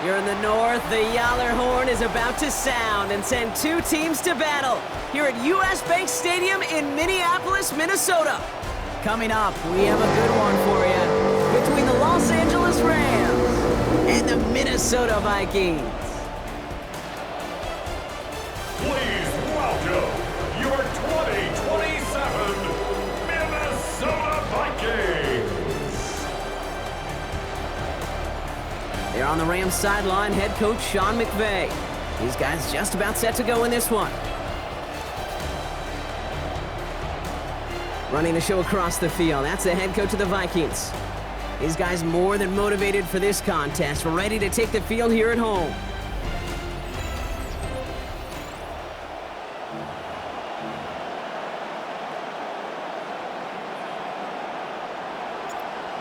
Here in the north, the Yaller horn is about to sound and send two teams to battle here at US Bank Stadium in Minneapolis, Minnesota. Coming up, we have a good one for you between the Los Angeles Rams and the Minnesota Vikings. Please welcome your 2027 Minnesota Vikings. They're on the Rams sideline, head coach Sean McVay. These guys just about set to go in this one. Running the show across the field, that's the head coach of the Vikings. These guys more than motivated for this contest, ready to take the field here at home.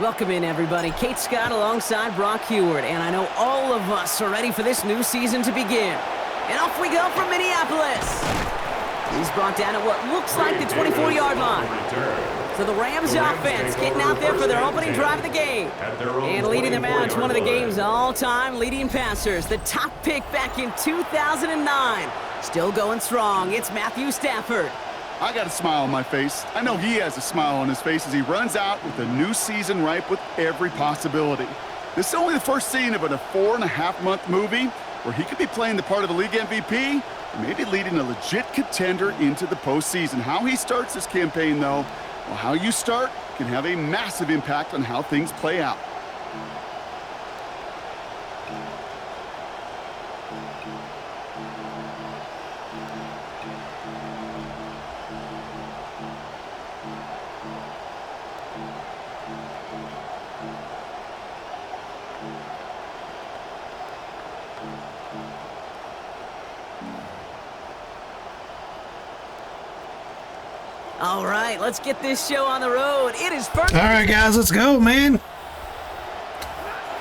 Welcome in, everybody. Kate Scott alongside Brock Heward, and I know all of us are ready for this new season to begin. And off we go from Minneapolis. He's brought down at what looks like the 24-yard line. So the Rams offense getting out there for their opening drive of the game. And leading them out to one of the game's all-time leading passers. The top pick back in 2009. Still going strong. It's Matthew Stafford. I got a smile on my face. I know he has a smile on his face as he runs out with a new season ripe with every possibility. This is only the first scene of a 4.5-month movie where he could be playing the part of the league MVP, or maybe leading a legit contender into the postseason. How he starts this campaign, though, well, how you start can have a massive impact on how things play out. All right, let's get this show on the road. It is first. All right, guys, let's go, man.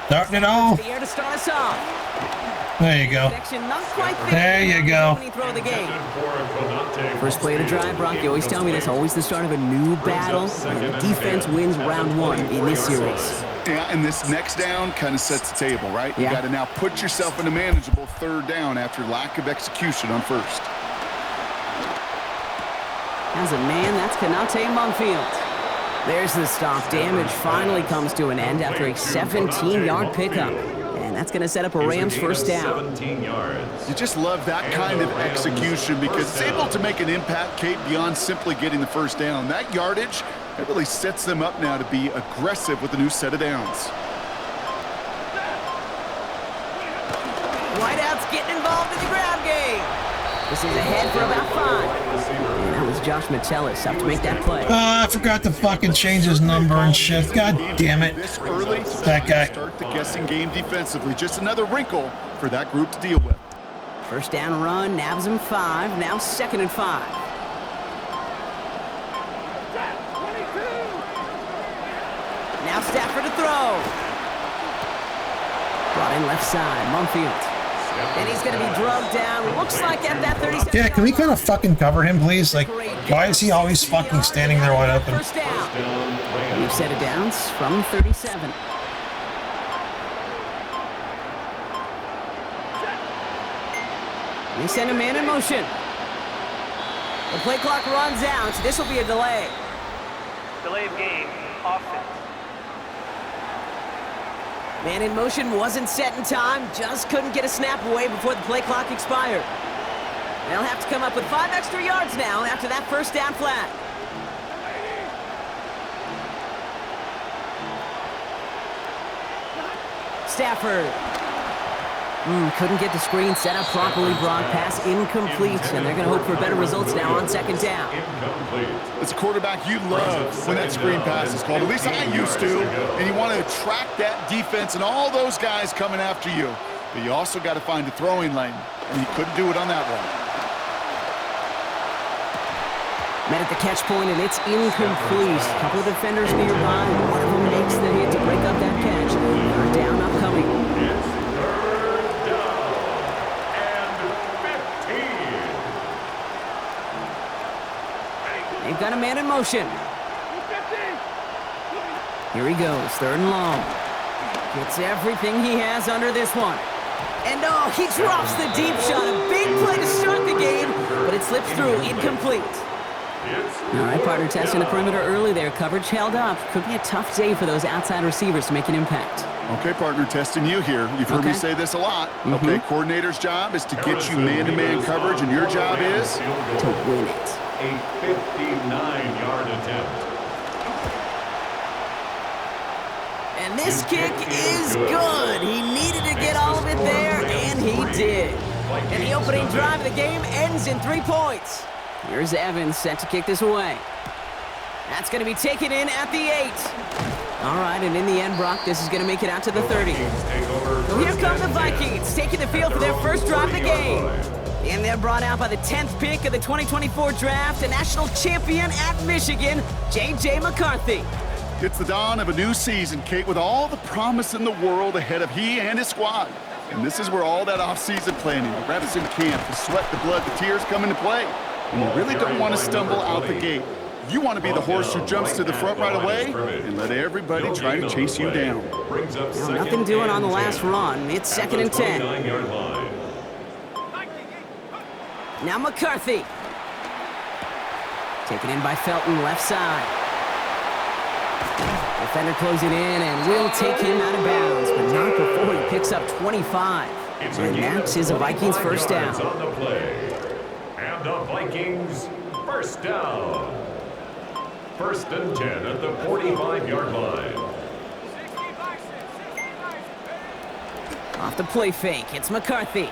Starting it off. The air to start us off. There you go. Not quite there you go. Throw the game. First play of the drive, Brock. You always tell me that's always the start of a new battle, and the defense wins round one in this series. Yeah, and this next down kind of sets the table, right? Yeah. You got to now put yourself in a manageable third down after lack of execution on first. As a man, that's Kanate Monfield. There's the stop. Damage finally comes to an end after a 17-yard pickup. And that's going to set up a Rams first down. 17 yards. You just love that kind of execution because it's able to make an impact, Kate, beyond simply getting the first down. That yardage, it really sets them up now to be aggressive with a new set of downs. Whiteout's getting involved in the ground game. This is ahead for about 5. And that was Josh Metellus up to make that play. I forgot to fucking change his number and shit. God damn it. This early, That guy. Start the guessing game defensively. Just another wrinkle for that group to deal with. First down run, nabs him 5. Now 2nd and 5. Now Stafford to throw. Brought in left side, Monfield. And he's going to be drugged down. Looks like at that 37. Yeah, can we kind of fucking cover him, please? Like, why is he always fucking standing there wide open? First down. We've set it downs from 37. They send a man in motion. The play clock runs out. This will be a delay. Delay of game, offense. Man in motion wasn't set in time, just couldn't get a snap away before the play clock expired. They'll have to come up with 5 extra yards now after that first down flat. Stafford. Couldn't get the screen set up properly. Broad pass incomplete, and they're going to hope for better results now on 2nd down. As a quarterback, you love when that screen pass is called. At least I used to. And you want to attract that defense and all those guys coming after you. But you also got to find a throwing lane, and he couldn't do it on that one. Met at the catch point, and it's incomplete. A couple of defenders nearby. One of them makes the hit to break up that catch. 3rd down upcoming. They've got a man in motion. Here he goes, 3rd and long. Gets everything he has under this one. And oh, he drops the deep shot. A big play to start the game, but it slips through, incomplete. All right, partner, testing the perimeter early there. Coverage held up. Could be a tough day for those outside receivers to make an impact. Okay, partner, testing you here. You've heard me say this a lot. Okay, coordinator's job is to get you man-to-man coverage, and your job is to win it. A 59-yard attempt. And this kick is good. He needed to get all of it there, and he did. And the opening drive of the game ends in 3 points. Here's Evans set to kick this away. That's going to be taken in at the 8. All right, and in the end, Brock, this is going to make it out to the 30. So here come the Vikings, taking the field for their first drive of the game. And they're brought out by the 10th pick of the 2024 draft, a national champion at Michigan, J.J. McCarthy. It's the dawn of a new season, Kate, with all the promise in the world ahead of he and his squad. And this is where all that off-season planning, the reps in camp, the sweat, the blood, the tears come into play. And you really don't want to stumble out the gate. You want to be the horse who jumps to the front right away and let everybody try to chase you down. Well, nothing doing on the last run. It's 2nd and 10. Now McCarthy. Taken in by Felton, left side. Defender closing in and will take him out of bounds, but not before he picks up 25. And that is a Vikings first down. And the Vikings first down. 1st and 10 at the 45-yard line. Off the play fake, it's McCarthy.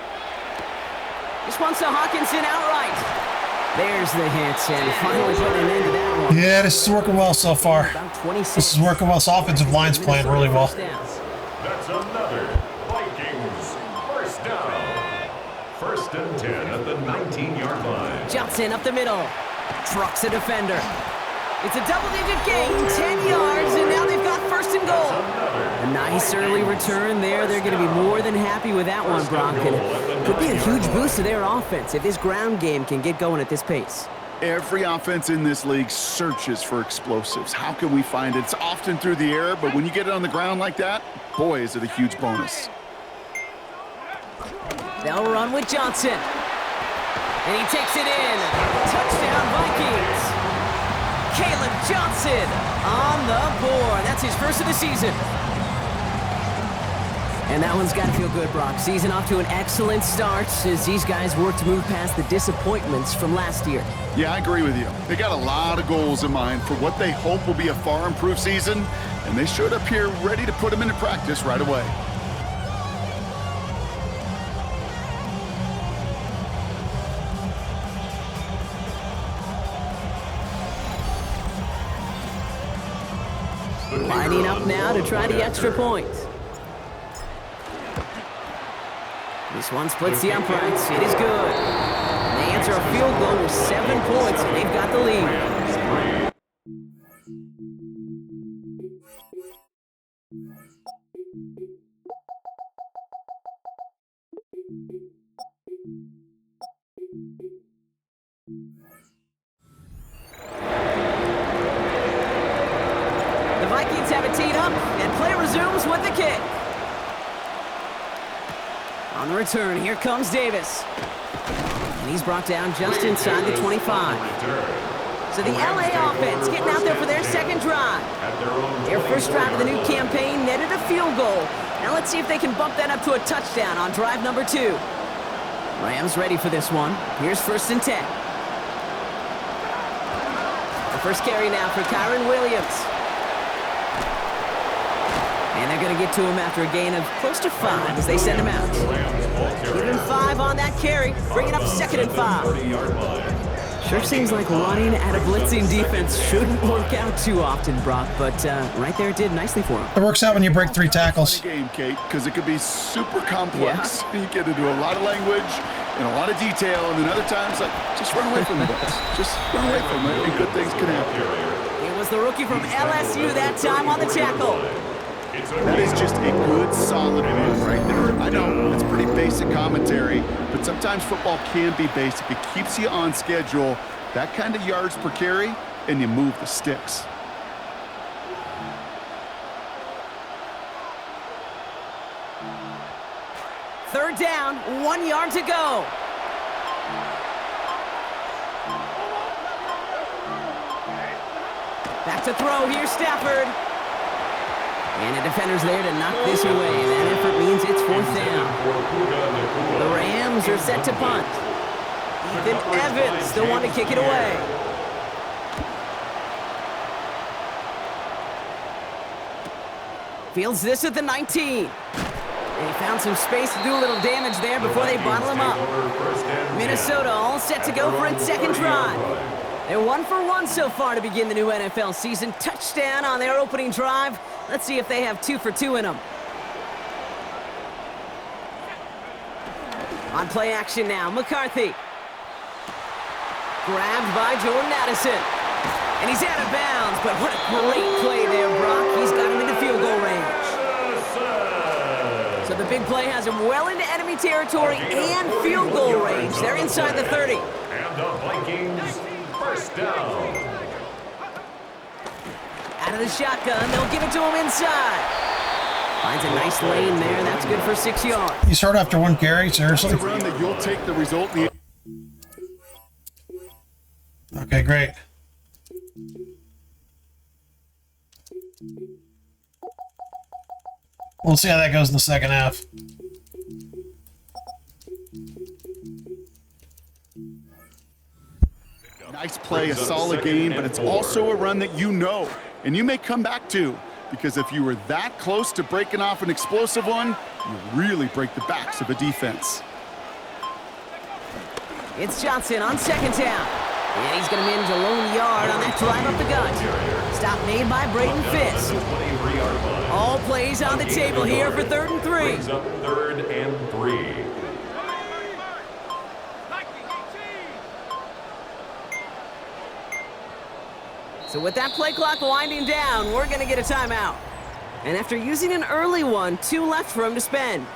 This one's to Hawkinson outright. There's the hit, and finally putting an end to that one. Yeah, this is working well so far. This is working well. This offensive line's playing really well. That's another Vikings first down. 1st and 10 at the 19-yard line. Johnson up the middle. Trucks a defender. It's a double-digit gain, 10 yards, and now they've got 1st and goal. A nice early return there. They're going to be more than happy with that one, Brock. And it could be a huge boost to their offense if this ground game can get going at this pace. Every offense in this league searches for explosives. How can we find it? It's often through the air, but when you get it on the ground like that, boy, is it a huge bonus. They'll run with Johnson. And he takes it in. Touchdown, Vikings. Caleb Johnson on the board. That's his first of the season. And that one's got to feel good, Brock. Season off to an excellent start as these guys work to move past the disappointments from last year. Yeah, I agree with you. They got a lot of goals in mind for what they hope will be a far improved season, and they showed up here ready to put them into practice right away. Lining up now to try the extra point. This one splits the uprights. It is good. And they answer a field goal with 7 points, and they've got the lead. The Vikings have it teed up, and play resumes with the kick. On the return, here comes Davis. And he's brought down just inside the 25. So the LA offense getting out there for their second drive. Their first drive of the new campaign netted a field goal. Now let's see if they can bump that up to a touchdown on drive number 2. Rams ready for this one. Here's 1st and 10. The first carry now for Kyron Williams. And they're going to get to him after a gain of close to 5 as they send him out. Give him 5 on that carry, bringing up 2nd and 5. Sure seems like running at a blitzing defense shouldn't work out too often, Brock, but right there it did nicely for him. It works out when you break 3 tackles. Game, Kate, because it could be super complex. Yeah. You get into a lot of language and a lot of detail, and then other times, like, just run away from the bus. Just run away from it, and good things can happen. It was the rookie from LSU that time on the tackle. That is just a good, solid move right there. I know it's pretty basic commentary, but sometimes football can be basic. It keeps you on schedule, that kind of yards per carry, and you move the sticks. Third down, 1 yard to go. Back to throw, here's Stafford. And the defender's there to knock this away. That effort means it's 4th down. The Rams are set to punt. Ethan Evans, the one to kick it away. Fields this at the 19. They found some space to do a little damage there before they bottle him up. Minnesota all set to go for its second drive. They're 1 for 1 so far to begin the new NFL season. Touchdown on their opening drive. Let's see if they have 2 for 2 in them. On play action now, McCarthy. Grabbed by Jordan Addison. And he's out of bounds, but what a great play there, Brock. He's got him into field goal range. So the big play has him well into enemy territory and field goal range. They're inside the 30. And the Vikings, first down. Out of the shotgun, they'll give it to him inside. Finds a nice lane there. That's good for 6 yards. He's hurt after 1 carry, seriously? It's a run that you'll take the result. Okay, great. We'll see how that goes in the second half. Nice play, a solid game, but it's also a run that you know, and you may come back to, because if you were that close to breaking off an explosive one, you really break the backs of a defense. It's Johnson on second down. And he's going to manage a lone yard on that drive up the gut. Stop made by Braden Fisk. All plays on the table here for 3rd and 3. Brings up 3rd and 3. So with that play clock winding down, we're going to get a timeout. And after using an early one, 2 left for him to spend.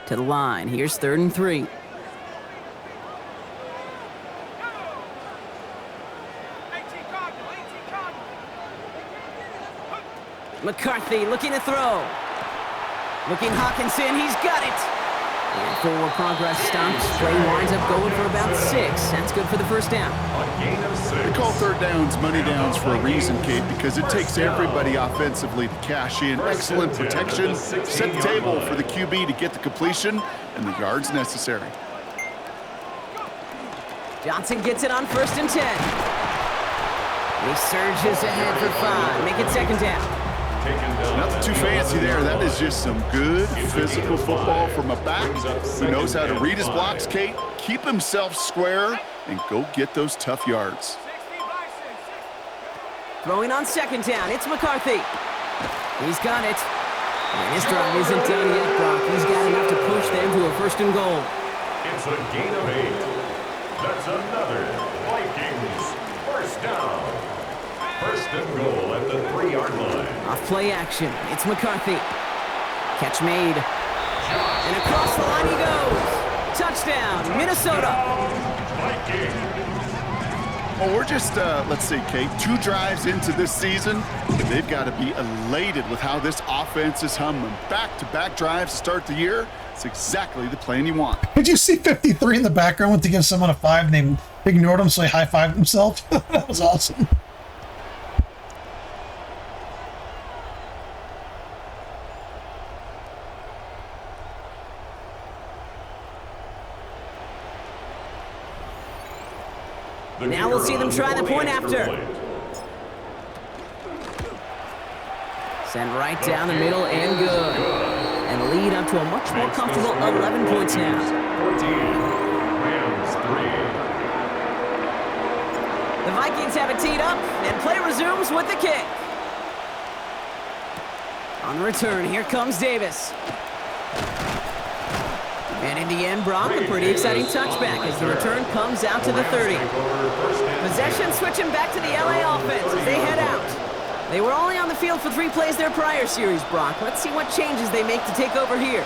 To the line, here's 3rd and 3. McCarthy looking to throw. Looking Hawkinson, he's got it. And forward progress stops. Play winds up going for about 6. That's good for the first down. A gain of 6. They call third downs money downs for a reason, Kate, because it takes everybody offensively to cash in. Excellent protection, set the table for the QB to get the completion and the yards necessary. Johnson gets it on 1st and 10. He surges ahead for 5. Make it 2nd down. Nothing too fancy there. That is just some good physical football from a back who knows how to read his blocks, Kate, keep himself square, and go get those tough yards. Throwing on 2nd down, it's McCarthy. He's got it. And his drive isn't done yet, Brock. He's got enough to push them to a 1st and goal. It's a gain of 8. That's another Vikings first down. 1st and goal at the 3-yard line. Off play action, it's McCarthy. Catch made. And across the line he goes. Touchdown, Minnesota. Vikings. Well, we're just, let's see, Kate, 2 drives into this season. They've got to be elated with how this offense is humming. Back-to-back drives to start the year. It's exactly the plan you want. Did you see 53 in the background went to give someone a 5 and they ignored him so he high-fived himself? That was awesome. Now we'll see them try the point after. Send right down the middle and good. And lead up to a much more comfortable 11 points now. 14. Rams 3. The Vikings have it teed up, and play resumes with the kick. On the return, here comes Davis. And in the end, Brock, a pretty exciting touchback as the return comes out to the 30. Possession switching back to the LA offense as they head out. They were only on the field for 3 plays their prior series, Brock. Let's see what changes they make to take over here.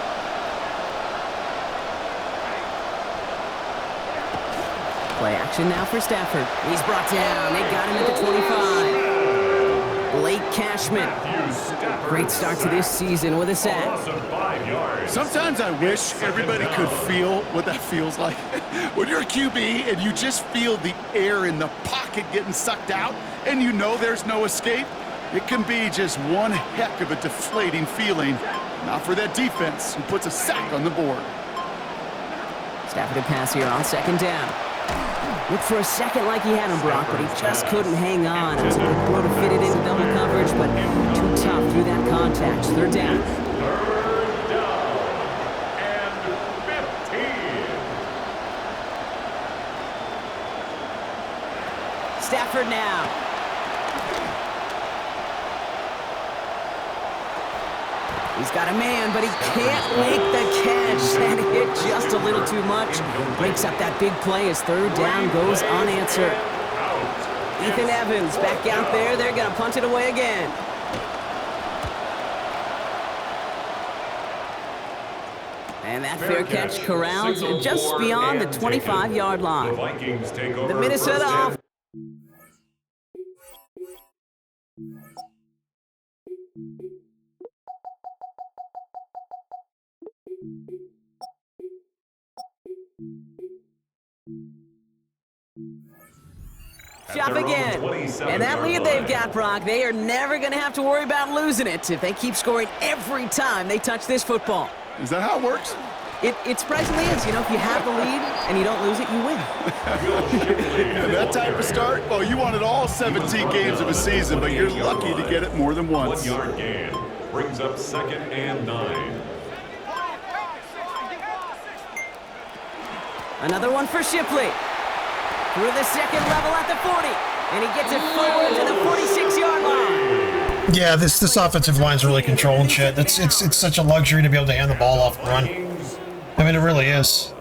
Play action now for Stafford. He's brought down. They got him at the 25. Blake Cashman. Great start to this season with a sack. Sometimes I wish everybody could feel what that feels like. When you're a QB and you just feel the air in the pocket getting sucked out and you know there's no escape, it can be just one heck of a deflating feeling. Not for that defense who puts a sack on the board. Stafford to pass here on second down. Looked for a second like he had him, Brock, but he just couldn't hang on. It was a good throw to fit it into double coverage, but too tough through that contact. Third down. Third down and 15. Stafford now. He's got a man, but he can't make the catch. That hit just a little too much. Breaks up that big play as third down goes unanswered. Ethan Evans back out there. They're going to punt it away again. And that fair catch corralled just beyond the 25-yard line. The Vikings take over. The Minnesota offense. Shop again. And that lead they've got, Brock, they are never going to have to worry about losing it if they keep scoring every time they touch this football. Is that how it works? It surprisingly is. You know, if you have the lead and you don't lose it, you win. And that type of start, well, you wanted all 17 games of a season, but you're lucky to get it more than once. 1 yard gain brings up 2nd and 9. Another one for Shipley. Through the second level at the 40. And he gets it forward to the 46-yard line. Yeah, this offensive line's really controlling shit. It's such a luxury to be able to hand the ball off and run. I mean, it really is.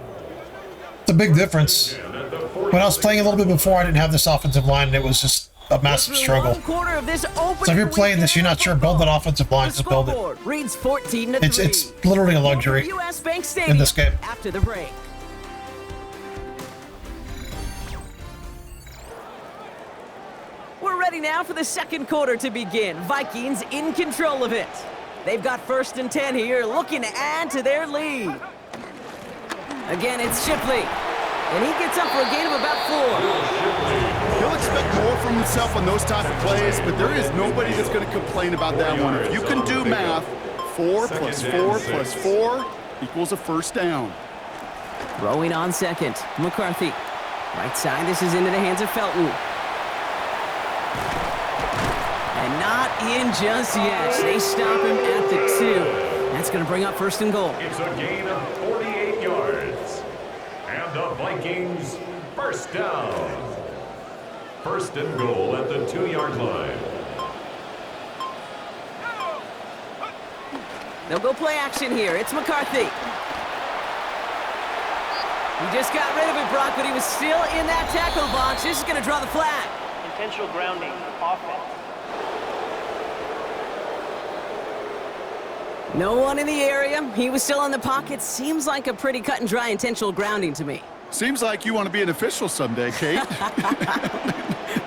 It's a big difference. When I was playing a little bit before, I didn't have this offensive line, and it was just a massive struggle. So if you're playing this, you're not sure, build that offensive line, just build it. Reads 14-3. It's literally a luxury in this game. After the break. We're ready now for the second quarter to begin. Vikings in control of it. They've got 1st and 10 here, looking to add to their lead. Again, it's Shipley. And he gets up for a gain of about 4. He'll expect more from himself on those type of plays, but there is nobody that's going to complain about that one. If you can do math, 4 plus 4 plus 4 equals a first down. Throwing on second, McCarthy. Right side, this is into the hands of Felton. And not in just yet. They stop him at the 2. That's going to bring up 1st and goal. It's a gain of 48 yards. And the Vikings first down. 1st and goal at the 2-yard line. They'll go play action here. It's McCarthy. He just got rid of it, Brock, but he was still in that tackle box. This is going to draw the flag. Intentional grounding, offense. No one in the area. He was still in the pocket. Seems like a pretty cut and dry intentional grounding to me. Seems like you want to be an official someday, Kate.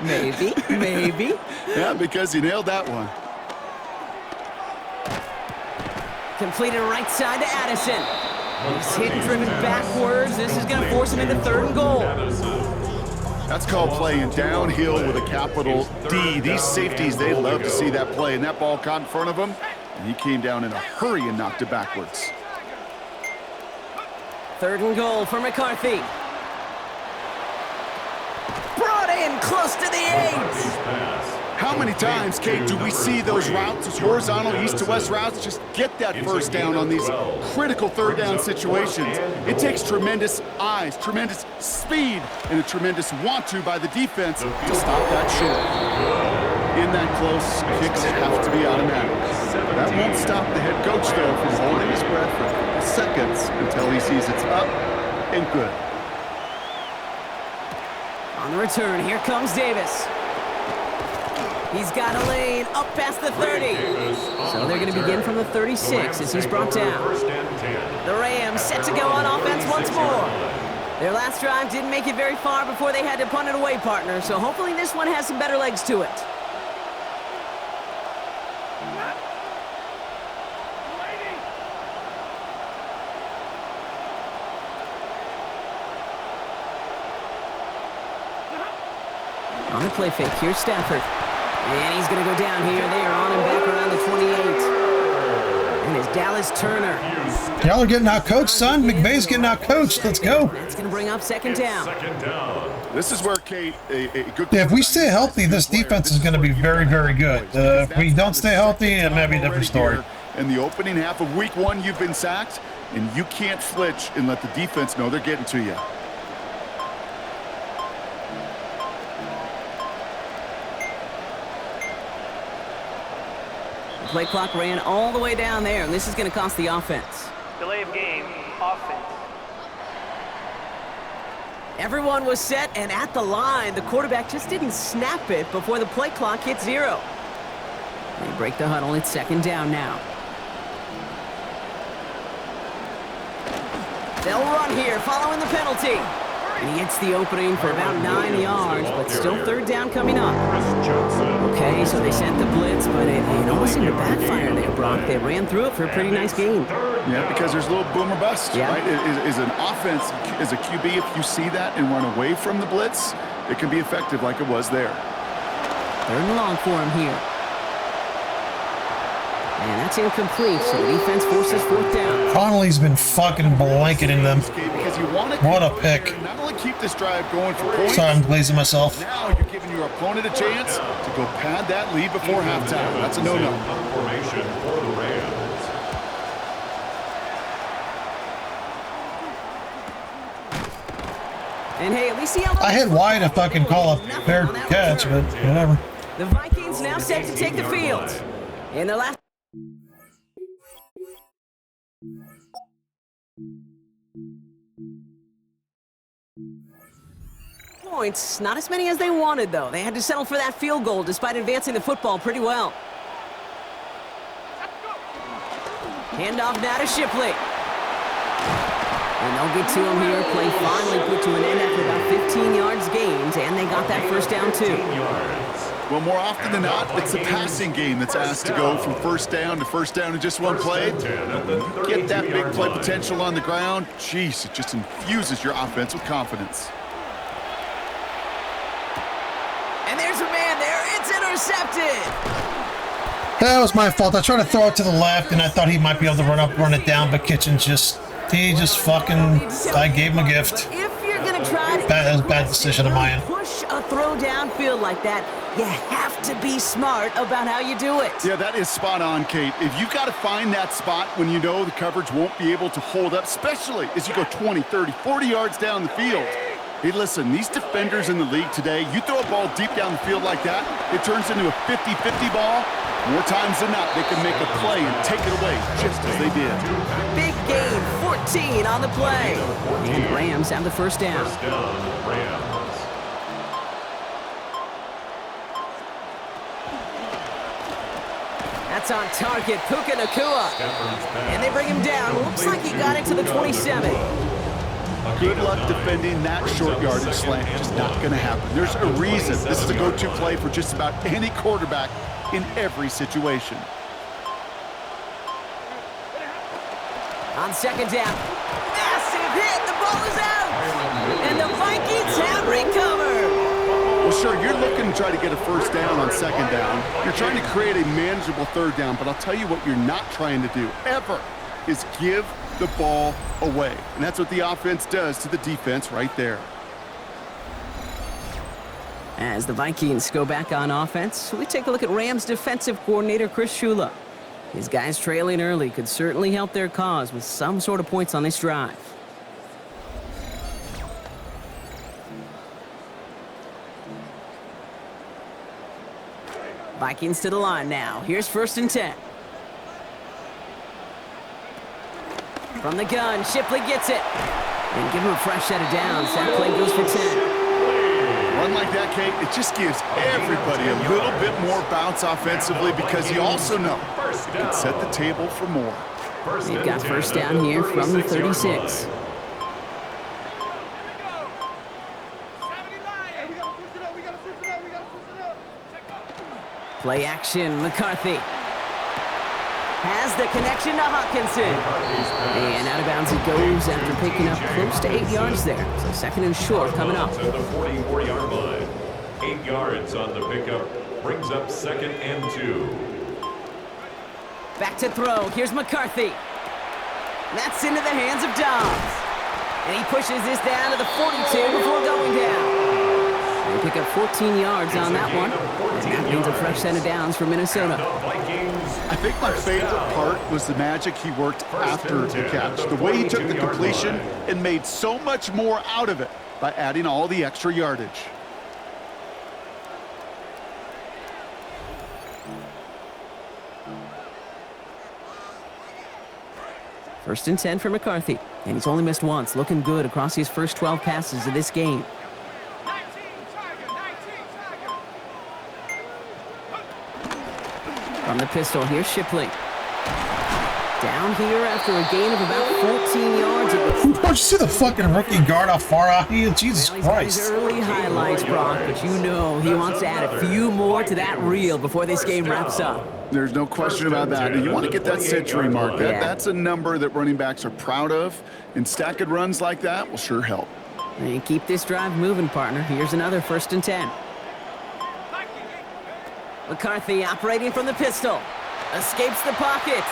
Maybe. Yeah, because you nailed that one. Completed right side to Addison. He's hit and driven backwards. This is going to force him into 3rd and goal. That's called playing downhill with a capital D. These safeties, they love to see that play, and that ball caught in front of him, and he came down in a hurry and knocked it backwards. 3rd and goal for McCarthy. Brought in close to the 8. How many times, Kate, do we see those routes, those horizontal east-to-west routes, just get that first down on these critical 3rd down situations? It takes tremendous eyes, tremendous speed, and a tremendous want-to by the defense to stop that short. In that close, kicks have to be automatic. That won't stop the head coach, though, from holding his breath for a couple seconds until he sees it's up and good. On the return, here comes Davis. He's got a lane up past the 30. So they're going to begin from the 36 as he's brought down. The Rams set to go on offense once more. Their last drive didn't make it very far before they had to punt it away, partner, so hopefully this one has some better legs to it. On the play fake, here's Stafford. And he's going to go down here. They are on him back around the 28. And it's Dallas Turner. Y'all are getting out coached, son. McVay's getting out coached. Let's go. That's going to bring up second down. This is where, Kate, a good... Yeah, if we stay healthy, this defense is going to be very, very good. If we don't stay healthy, it may be a different story. In the opening half of week 1, you've been sacked, and you can't flinch and let the defense know they're getting to you. Play clock ran all the way down there, and this is going to cost the offense. Delay of game, offense. Everyone was set and at the line. The quarterback just didn't snap it before the play clock hit 0. They break the huddle. It's second down now. They'll run here following the penalty. And he hits the opening for about 9 yards, but still third down coming up. Okay, so they sent the blitz, but it almost seemed to backfire there, Brock. They ran through it for a pretty nice gain. Yeah, because there's a little boom or bust, right? Is an offense, as a QB, if you see that and run away from the blitz, it can be effective like it was there. Third and long for him here. And that's incomplete, so the defense forces fourth down. Connolly's been fucking blanketing them. What a pick. Not only keep this drive going for points. Sorry, I'm glazing myself. Now you're giving your opponent a chance to go pad that lead before halftime. That's a no-no. Formation for the Rams. And hey, at least see how I had Wyatt if I can call a fair catch, but whatever. The Vikings now set to take the field. In the last points, not as many as they wanted, though. They had to settle for that field goal despite advancing the football pretty well. Handoff now to Shipley. And they'll get to him here. Play finally put to an end after about 15 yards gained, and they got that first down, too. Well, more often than not, it's the passing game that's asked to go from first down in just one play. You get that big play potential on the ground, jeez, it just infuses your offense with confidence. And there's a man there. It's intercepted. That was my fault. I tried to throw it to the left, and I thought he might be able to run it down, but Kitchens he just fucking, I gave him a gift. If you're going to try to... That was a bad decision of mine. Push a throw downfield like that, you have to be smart about how you do it. Yeah, that is spot on, Kate. If you've got to find that spot when you know the coverage won't be able to hold up, especially as you go 20, 30, 40 yards down the field. Hey, listen, these defenders in the league today, you throw a ball deep down the field like that, it turns into a 50-50 ball. More times than not, they can make a play and take it away, just as they did. Big gain, 14 on the play. And the Rams have the first down. Rams. That's on target, Puka Nacua. And they bring him down. Looks like he got it to the 27. Good luck defending that short yardage slant. Just not going to happen. There's a reason this is a go-to play for just about any quarterback in every situation. On second down, massive hit. The ball is out. And the Vikings have recovered. Well, sure, you're looking to try to get a first down on second down. You're trying to create a manageable third down, but I'll tell you what you're not trying to do, ever, is give the ball away. And that's what the offense does to the defense right there. As the Vikings go back on offense, we take a look at Rams defensive coordinator Chris Shula. His guys trailing early could certainly help their cause with some sort of points on this drive. Vikings to the line now. Here's 1st and 10. From the gun, Shipley gets it. And give him a fresh set of downs. That play goes for 10. Run like that, Kate, it just gives everybody a little bit more bounce offensively because you also know you can set the table for more. They've got first down here from the 36. Play action, McCarthy. Has the connection to Hawkinson. And out of bounds he goes after picking up close to 8 yards there. So second and short coming up. At the 44-yard line. 8 yards on the pickup. Brings up 2nd and 2. Back to throw. Here's McCarthy. That's into the hands of Dobbs. And he pushes this down to the 42 before going down. They pick up 14 yards on that one. And that means a fresh set of downs for Minnesota. I think my favorite part was the magic he worked after the catch. The way he took the completion and made so much more out of it by adding all the extra yardage. First and 10 for McCarthy. And he's only missed once. Looking good across his first 12 passes of this game. From the pistol, here's Shipley. Down here after a gain of about 14 yards. Don't you see the fucking rookie guard how far out he is? Jesus Well, he's got his Christ. early highlights, Brock, but you know he wants to add a few more to that reel before this game wraps up. There's no question about that. And you want to get that century mark. That's a number that running backs are proud of. And stacking runs like that will sure help. And keep this drive moving, partner. Here's another first and 10. McCarthy operating from the pistol. Escapes the pocket.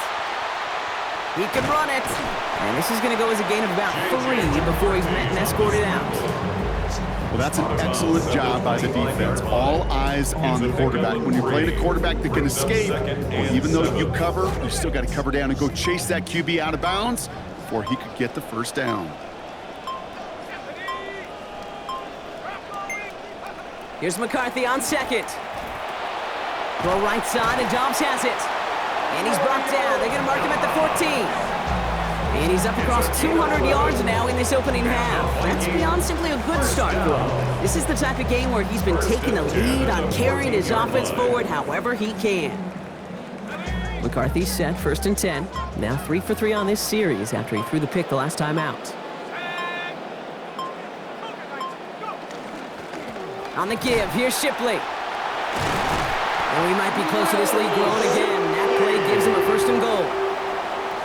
He can run it. And this is going to go as a gain of about 3 before he's met and escorted out. Well, that's an excellent job by the defense. All eyes on the quarterback. When you're playing a quarterback that can escape, well, even though you cover, you still got to cover down and go chase that QB out of bounds before he could get the first down. Here's McCarthy on second. Throw right side, and Dobbs has it. And he's brought down. They're going to mark him at the 14. And he's up across 200 yards now in this opening half. That's beyond simply a good start for him. This is the type of game where he's been taking the lead on carrying his offense forward however he can. McCarthy's set, first and 10. Now 3 for 3 on this series after he threw the pick the last time out. On the give, here's Shipley. And we might be close to this lead growing again. That play gives him a first and goal.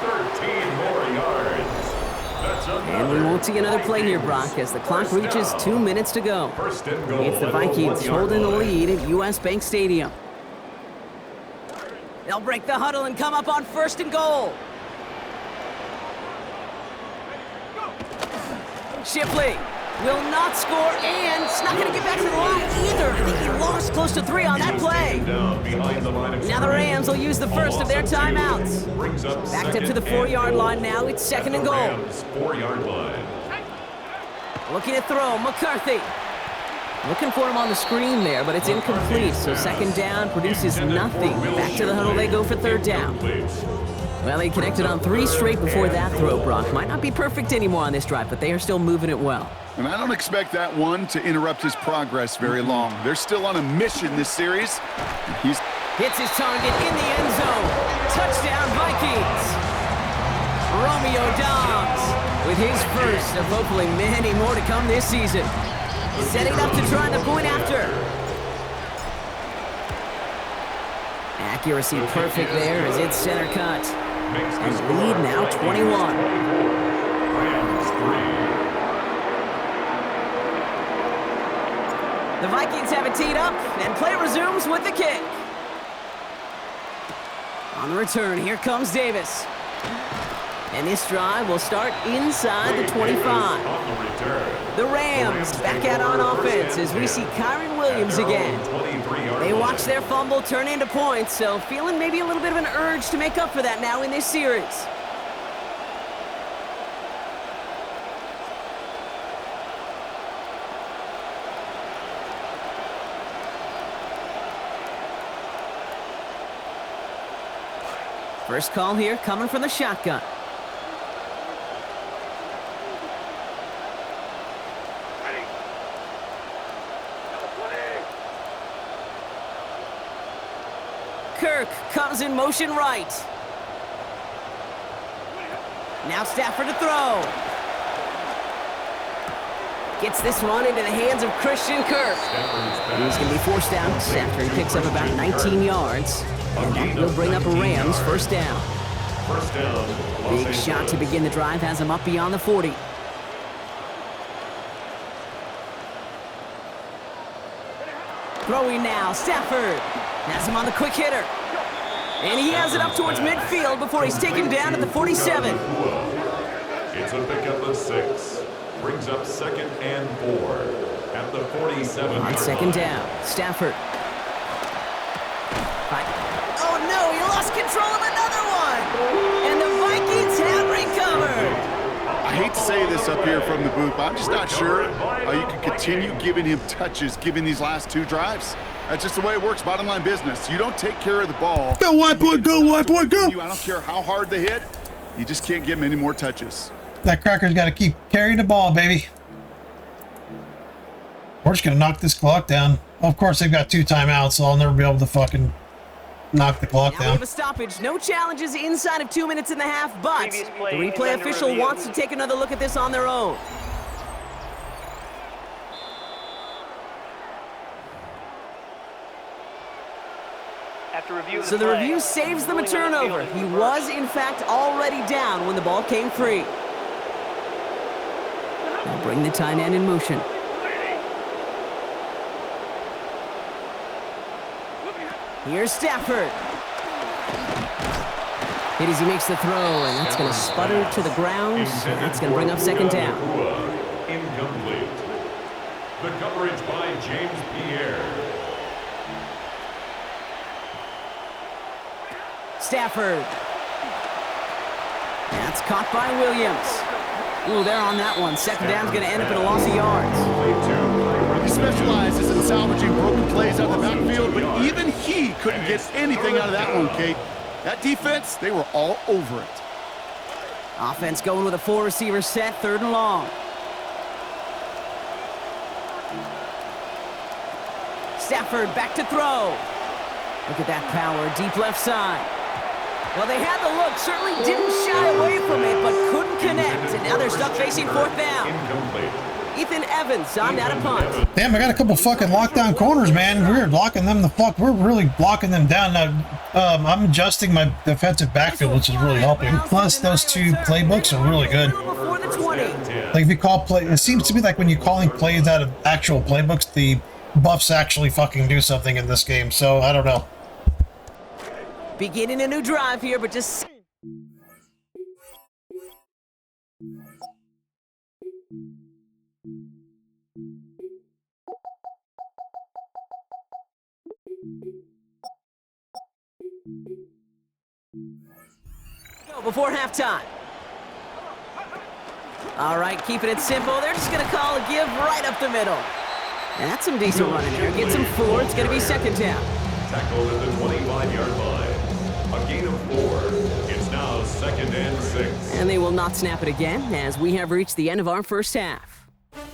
13 more yards. That's And we won't see another play here, Brock, as the clock reaches 2 minutes to go. First and goal. It's the Vikings holding the lead at U.S. Bank Stadium. They'll break the huddle and come up on first and goal. Shipley will not score, and it's not going to get back to the line either. I think he lost close to 3 on that play. Down behind the line of Now the Rams will use the first of their timeouts. Brings up Backed up to the 4-yard line now. It's second and goal. 4-yard line. Looking to throw, McCarthy. Looking for him on the screen there, but it's incomplete. So second down produces nothing. Back to the huddle they go for third down. Well, they connected on 3 straight before that throw, Brock. Might not be perfect anymore on this drive, but they are still moving it well. And I don't expect that one to interrupt his progress very long. They're still on a mission this series. He's hits his target in the end zone. Touchdown, Vikings. Romeo Dobbs with his first of hopefully many more to come this season. Setting up to try the point after. Accuracy perfect there as it's center cut. And lead now 21. The Vikings have it teed up, and play resumes with the kick. On the return, here comes Davis. And this drive will start inside the 25. The Rams back out on offense as we see Kyron Williams again. They watch their fumble turn into points, so feeling maybe a little bit of an urge to make up for that now in this series. First call here coming from the shotgun. Kirk comes in motion right. Now Stafford to throw. Gets this one into the hands of Christian Kirk. He's going to be forced out after he picks up about 19 yards. And that will bring up a Rams first down. First down. Big shot to begin the drive has him up beyond the 40. Throwing now, Stafford. Has him on the quick hitter. And he has it up towards midfield before he's taken down at the 47. It's a pickup of 6. Brings up 2nd and 4 at the 47. On second down, Stafford. Oh no, he lost control of another one! And the Vikings have recovered! I hate to say this up here from the booth, but I'm just not sure how you can continue giving him touches, given these last 2 drives. That's just the way it works, bottom line business. You don't take care of the ball. Go, white boy, go, white boy, go! I don't care how hard they hit, you just can't give him any more touches. That cracker's got to keep carrying the ball, baby. We're just going to knock this clock down. Of course, they've got 2 timeouts, so I'll never be able to fucking knock the clock Now we down. have a stoppage. No challenges inside of 2 minutes and a half, but the replay official wants to take another look at this on their own. So the review saves them a turnover. He was, in fact, already down when the ball came free. Now bring the tight end in motion. Here's Stafford. Hit as he makes the throw, and that's going to sputter to the ground. That's going to bring up second down. Incomplete. The coverage by James Pierre. Stafford. That's caught by Williams. Ooh, they're on that one. Second down's going to end up in a loss of yards. He specializes in salvaging broken plays out of the backfield, but even he couldn't get anything out of that one, Kate. That defense, they were all over it. Offense going with a 4-receiver set, 3rd and long. Stafford back to throw. Look at that power, deep left side. Well, they had the look, certainly didn't shy away from it, but couldn't connect. And now they're stuck facing 4th down. Incomplete. Ethan Evans on that a punt. Damn, I got a couple fucking lockdown corners, man. We're locking them the fuck. We're really blocking them down now. I'm adjusting my defensive backfield, which is really helping. Plus, those 2 playbooks are really good. Before the 20. Like if you call play, it seems to be like when you're calling plays out of actual playbooks, the buffs actually fucking do something in this game. So I don't know. Beginning a new drive here, but just... before halftime. All right, keeping it simple. They're just going to call a give right up the middle. And that's some decent running there. Gets him 4. It's going to be second down. Tackled at the 25-yard line. A gain of 4. It's now 2nd and 6. And they will not snap it again as we have reached the end of our first half.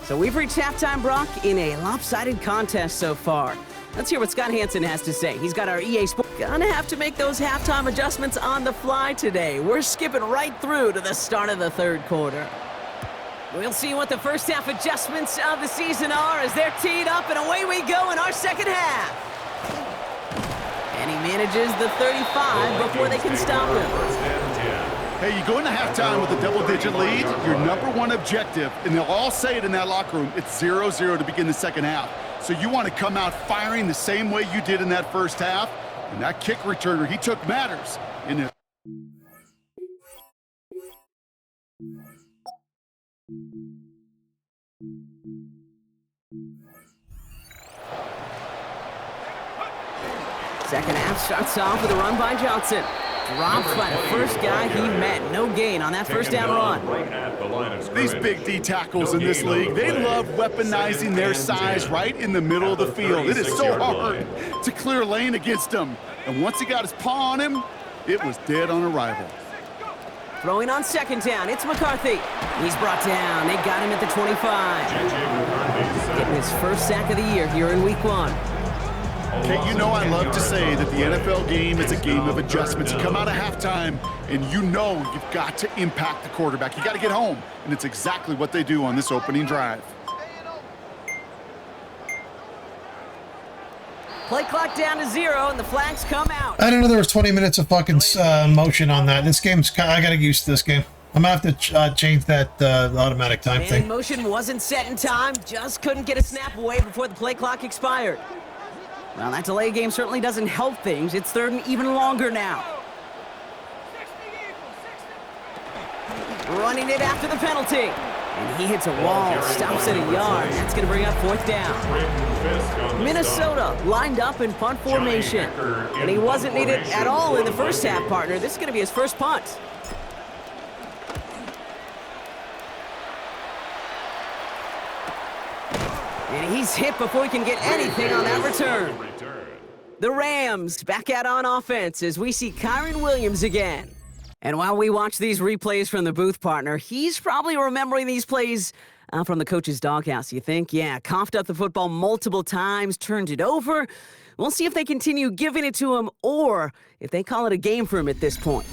So we've reached halftime, Brock, in a lopsided contest so far. Let's hear what Scott Hansen has to say. He's got our EA Sports. Gonna have to make those halftime adjustments on the fly today. We're skipping right through to the start of the 3rd quarter. We'll see what the first half adjustments of the season are as they're teed up, and away we go in our second half. And he manages the 35 before they can stop him. Hey, you go into halftime with a double-digit lead, your #1 objective, and they'll all say it in that locker room, it's 0-0 to begin the second half. So you want to come out firing the same way you did in that first half, and that kick returner he took matters in it. Second half starts off with a run by Johnson. Dropped by the first guy he met. No gain on that first down run. These big D tackles in this league, they love weaponizing their size right in the middle of the field. It is so hard to clear lane against them. And once he got his paw on him, it was dead on arrival. Throwing on second down, it's McCarthy. He's brought down. They got him at the 25. Getting his first sack of the year here in week 1. Okay, you know I love to say that the NFL game is a game of adjustments. You come out of halftime, and you know you've got to impact the quarterback. You got to get home, and it's exactly what they do on this opening drive. Play clock down to 0, and the flags come out. I didn't know there was 20 minutes of fucking motion on that. This game's kind of, I gotta get used to this game. I'm gonna have to change that automatic time Man thing. in motion wasn't set in time, just couldn't get a snap away before the play clock expired. Well, that delay game certainly doesn't help things. It's third and even longer now. Running it after the penalty. And he hits a wall, stops at a yard. That's going to bring up fourth down. Minnesota lined up in punt formation. And he wasn't needed at all in the first half, partner. This is going to be his first punt. And he's hit before he can get anything on that return. The Rams back out on offense as we see Kyron Williams again. And while we watch these replays from the booth, partner, he's probably remembering these plays from the coach's doghouse, you think? Yeah, coughed up the football multiple times, turned it over. We'll see if they continue giving it to him or if they call it a game for him at this point.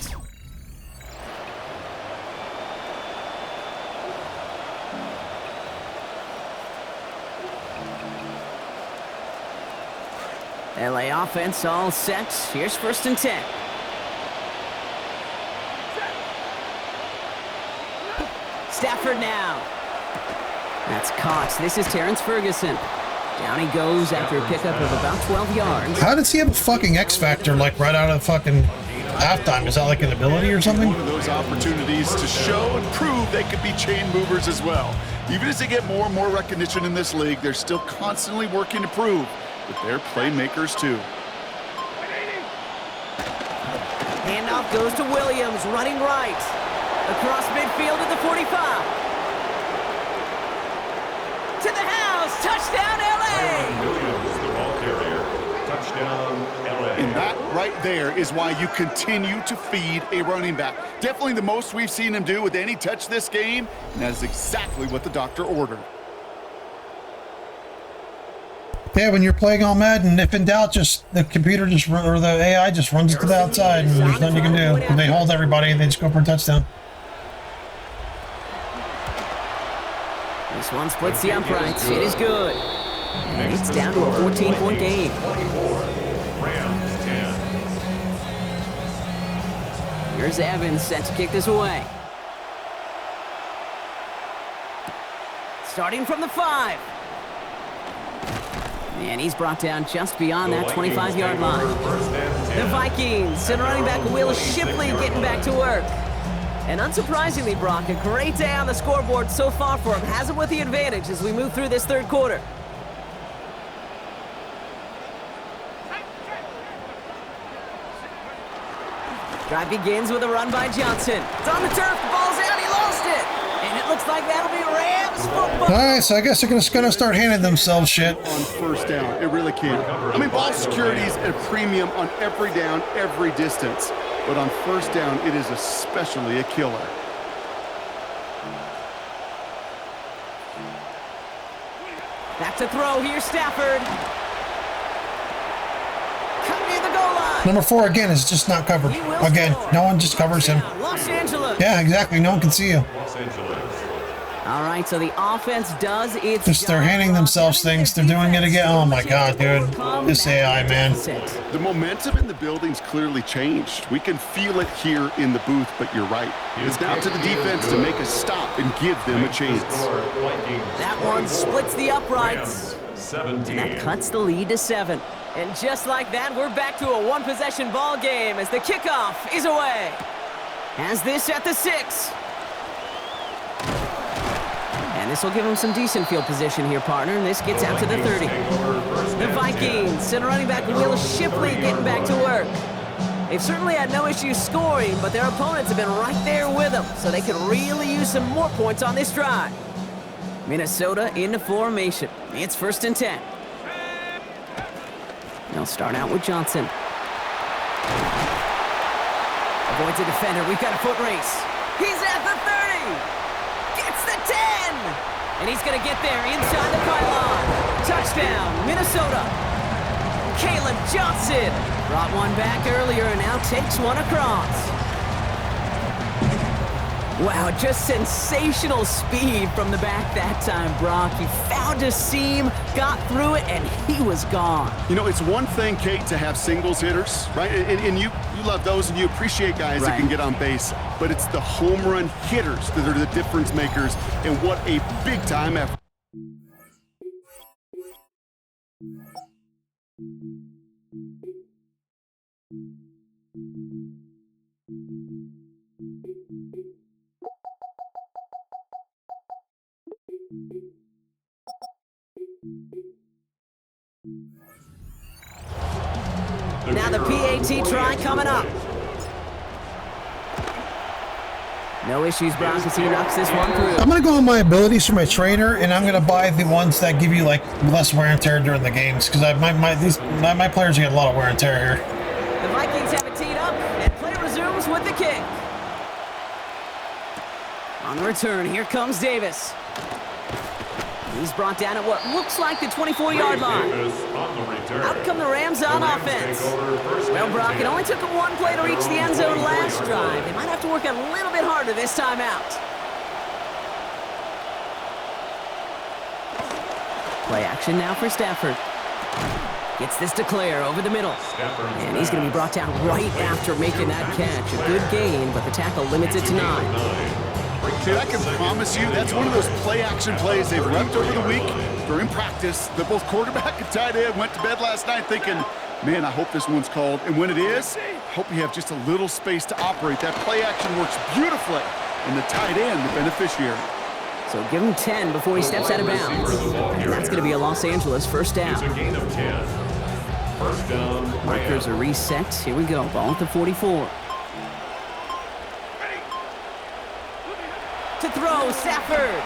LA offense all set. Here's first and 10. Stafford now. That's caught. This is Terrence Ferguson. Down he goes after a pickup of about 12 yards. How does he have a fucking X factor like right out of fucking halftime? Is that like an ability or something? One of those opportunities to show and prove they could be chain movers as well. Even as they get more and more recognition in this league, they're still constantly working to prove that they're playmakers too. Handoff goes to Williams, running right. Across midfield at the 45. To the house, touchdown LA! Williams, the ball carrier. Touchdown LA. And that right there is why you continue to feed a running back. Definitely the most we've seen him do with any touch this game, and that is exactly what the doctor ordered. Yeah, when you're playing all Madden, if in doubt, just the computer just or the AI just runs it to the outside, and there's nothing you can do. And they hold everybody, and they just go for a touchdown. This one splits the uprights. It is good. And it's down to a 14-point game. Rams 10. Here's Evans set to kick this away. Starting from the 5. And he's brought down just beyond that 25-yard line. The Vikings and running back Will Shipley getting back to work. And unsurprisingly, Brock, a great day on the scoreboard so far for him. Has him with the advantage as we move through this third quarter. Drive begins with a run by Johnson. It's on the turf, the ball's out, he lost it. And it looks like that'll be Rams football. All right, so I guess they're gonna start handing themselves shit. On first down, it really can. I mean, ball security is at a premium on every down, every distance. But on first down, it is especially a killer. Back to throw, here's Stafford. Cut near the goal line. Number 4 again is just not covered. Again, no one just covers him. Los Angeles. Yeah, exactly. No one can see you. Los Angeles. All right, so the offense does its Just they're handing themselves things. They're doing it again. Oh my God, dude. This AI, man. The momentum in the building's clearly changed. We can feel it here in the booth, but you're right. It's now to the defense to make a stop and give them a chance. That one splits the uprights. 17. And that cuts the lead to 7. And just like that, we're back to a one-possession ball game as the kickoff is away. Has this at the 6. And this will give them some decent field position here, partner. And this gets out to the 30. The Vikings and running back Will Shipley getting back to work. They've certainly had no issues scoring, but their opponents have been right there with them, so they could really use some more points on this drive. Minnesota into formation. It's first and 10. They'll start out with Johnson. Avoids a defender. We've got a foot race. He's at the 30. Gets the 10. And he's going to get there inside the pylon. Touchdown, Minnesota. Caleb Johnson brought one back earlier and now takes one across. Wow, just sensational speed from the back that time, Brock. He found a seam, got through it, and he was gone. You know, it's one thing, Kate, to have singles hitters, right? And you love those and you appreciate guys that can get on base. But it's the home run hitters that are the difference makers, and what a big-time effort. Now the PAT try coming up. No issues, Brock, as he knocks this one through. I'm going to go on my abilities for my trainer, and I'm going to buy the ones that give you, like, less wear and tear during the games, because my players get a lot of wear and tear here. The Vikings have it teed up, and play resumes with the kick. On the return, here comes Davis. He's brought down at what looks like the 24-yard line. Out come the Rams on offense. Well, Brock, it only took them one play to reach the end zone last drive. They might have to work a little bit harder this time out. Play action now for Stafford. Gets this to Claire over the middle. And he's going to be brought down right after making that catch. A good gain, but the tackle limits it to 9. Dude, I can promise you that's one of those play-action plays they've repped over the week during practice that both quarterback and tight end went to bed last night thinking, man, I hope this one's called. And when it is, I hope you have just a little space to operate. That play-action works beautifully, and the tight end, the beneficiary. So give him 10 before he steps out of bounds. And that's going to be a Los Angeles first down. It's a gain of 10. First down. Markers are reset. Here we go. Ball at the 44. To throw, Stafford.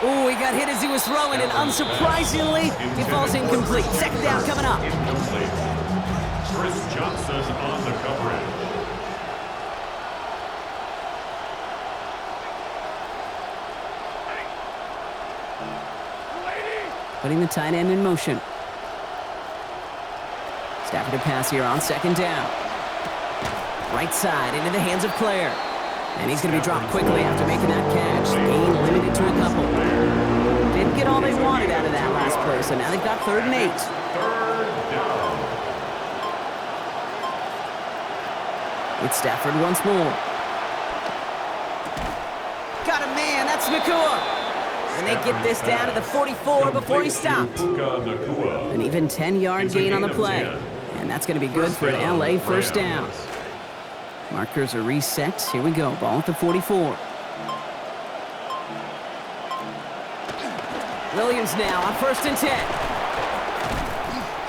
Oh, he got hit as he was throwing, and unsurprisingly, it falls incomplete. Second down coming up. Incomplete. Chris Johnson on the coverage. Putting the tight end in motion. Stafford to pass here on second down. Right side into the hands of Claire. And he's going to be dropped quickly after making that catch. Gain limited to a couple. Didn't get all they wanted out of that last play, so now they've got 3rd and 8. Third down. It's Stafford once more. Got a man, that's Nakua. And they get this down to the 44 before he stopped. An even 10-yard gain on the play. And that's going to be good for an LA first down. Markers are reset. Here we go. Ball at the 44. Williams now on 1st and 10.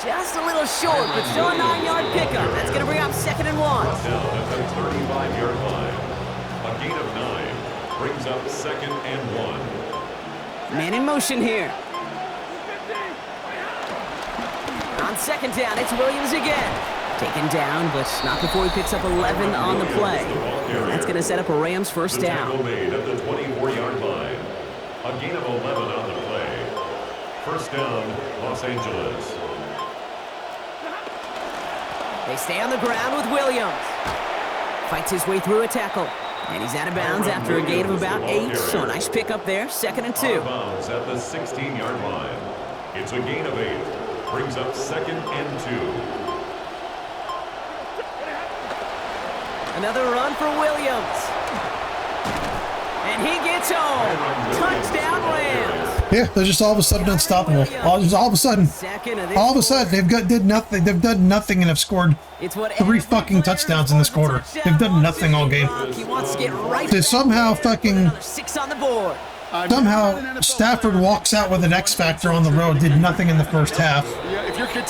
Just a little short, but still a 9-yard pickup. That's going to bring up 2nd and 1. Down at the 35-yard line. A gain of 9 brings up 2nd and 1. Man in motion here. On 2nd down, it's Williams again. Taken down, but not before he picks up 11 on the play. And that's going to set up a Rams first down. Tackle made at the 24-yard line. A gain of 11 on the play. First down, Los Angeles. They stay on the ground with Williams. Fights his way through a tackle. And he's out of bounds after a gain of about 8. So a nice pickup there, 2nd and 2. Out of bounds at the 16-yard line. It's a gain of 8. Brings up 2nd and 2. Another run for Williams. And he gets home. Touchdown Rams. Yeah, they're just all of a sudden unstoppable. All of a sudden they've did nothing. They've done nothing and have scored 3 fucking touchdowns in this quarter. They've done nothing all game. He wants to get right. They somehow fucking 6 on the board. Somehow Stafford walks out with an X factor on the road. Did nothing in the first half.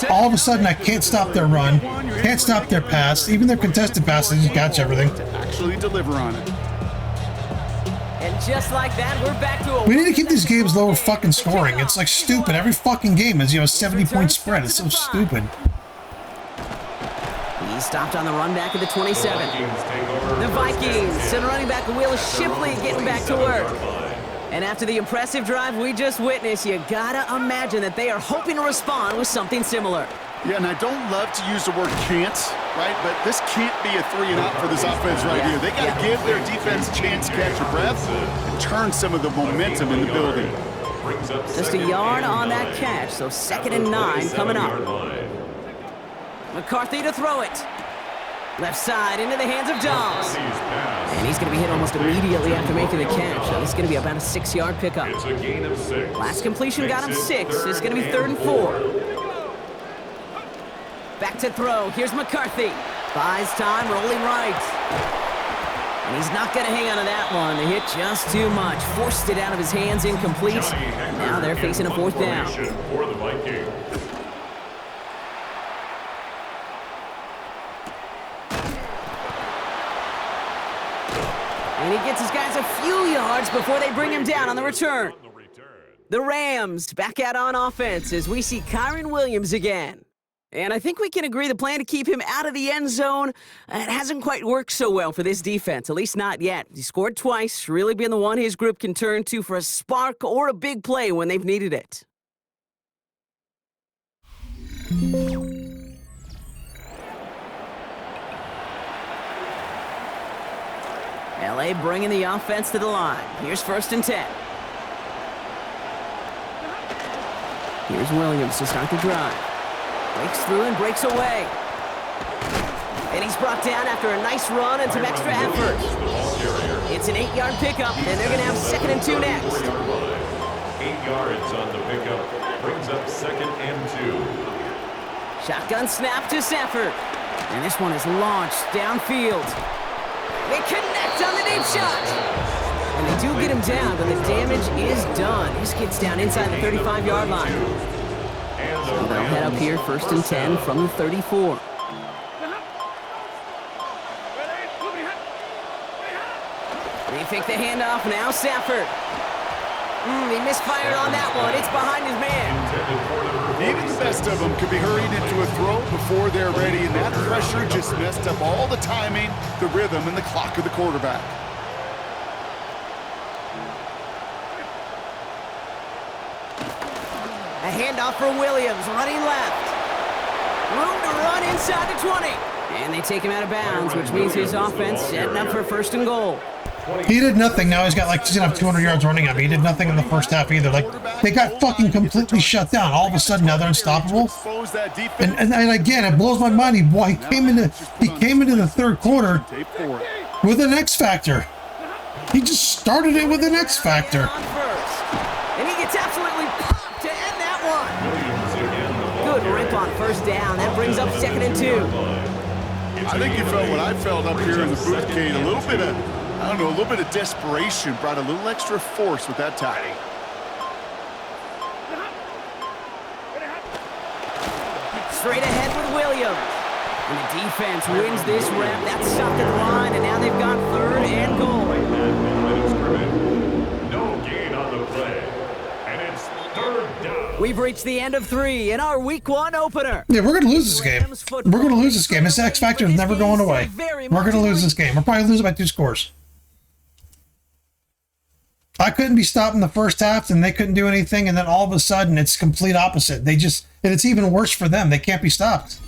All of a sudden, I can't stop their run, can't stop their pass, even their contested pass. They just catch everything. Actually deliver on it. And just like that, we're back to a... We need to keep these games lower fucking scoring. It's like stupid. Every fucking game is, a 70-point spread. It's so stupid. He stopped on the run back at the 27. The Vikings send running back Will Shipley getting back to work. And after the impressive drive we just witnessed, you gotta imagine that they are hoping to respond with something similar. Yeah, and I don't love to use the word can't, right? But this can't be a 3-and-out for this offense right here. They got to give their defense a chance to catch their breath and turn some of the momentum in the building. Just a yard on that catch, so 2nd and 9 coming up. McCarthy to throw it. Left side into the hands of Dobbs. And he's going to be hit almost immediately after making the catch. So this is going to be about a 6-yard pickup. It's a gain of 6. Last completion got him 6. It's going to be 3rd and 4. Back to throw. Here's McCarthy. Buys time, rolling right. And he's not going to hang on to that one. They hit just too much. Forced it out of his hands, incomplete. Now they're facing a 4th down. For the Vikings. And he gets his guys a few yards before they bring him down on the return. The Rams back out on offense as we see Kyren Williams again. And I think we can agree the plan to keep him out of the end zone, it hasn't quite worked so well for this defense, at least not yet. He scored twice, really been the one his group can turn to for a spark or a big play when they've needed it. LA bringing the offense to the line. Here's 1st and 10. Here's Williams to start the drive. Breaks through and breaks away. And he's brought down after a nice run and some extra effort. It's an 8-yard pickup, and they're going to have 2nd and 2 next. 8 yards on the pickup. Brings up 2nd and 2. Shotgun snap to Safford. And this one is launched downfield. They connect on the deep shot. And they do get him down, but the damage is done. This kid's down inside the 35-yard line. So they'll head up here, 1st and 10 from the 34. They fake the handoff, now Safford. He misfired on that one. It's behind his man. Even the best of them could be hurried into a throw before they're ready, and that pressure just messed up all the timing, the rhythm, and the clock of the quarterback. A handoff for Williams, running left. Room to run inside the 20. And they take him out of bounds, which means his offense setting up for 1st and goal. He did nothing. Now he's got like, he's gonna have 200 yards running on me. He did nothing in the first half either. Like, they got fucking completely shut down. All of a sudden now they're unstoppable. And again, it blows my mind. He came into the 3rd quarter with an X factor. He just started it with an X factor. And he gets absolutely popped to end that one. Good rip on 1st down. That brings up 2nd and 2. I think you felt what I felt up here in the booth, Kate. A little bit of, I don't know, a little bit of desperation brought a little extra force with that tackle. Straight ahead with Williams. And the defense wins this rep. That's stopped at the line, and now they've got 3rd and goal. No gain on the play. And it's 3rd down. We've reached the end of 3 in our Week 1 opener. Yeah, we're going to lose this game. We're going to lose this game. This X factor is never going away. We're going to lose this game. We'll probably lose it by 2 scores. I couldn't be stopped in the first half, and they couldn't do anything, and then all of a sudden, it's complete opposite. And it's even worse for them. They can't be stopped.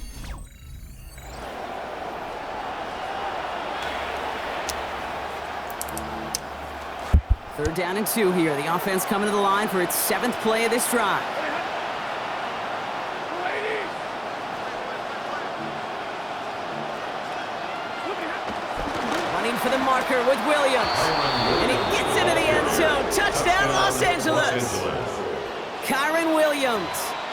Third down and 2 here. The offense coming to the line for its 7th play of this drive. Running for the marker with Williams. And he gets into the end zone. Touchdown, Los Angeles. Kyren Williams.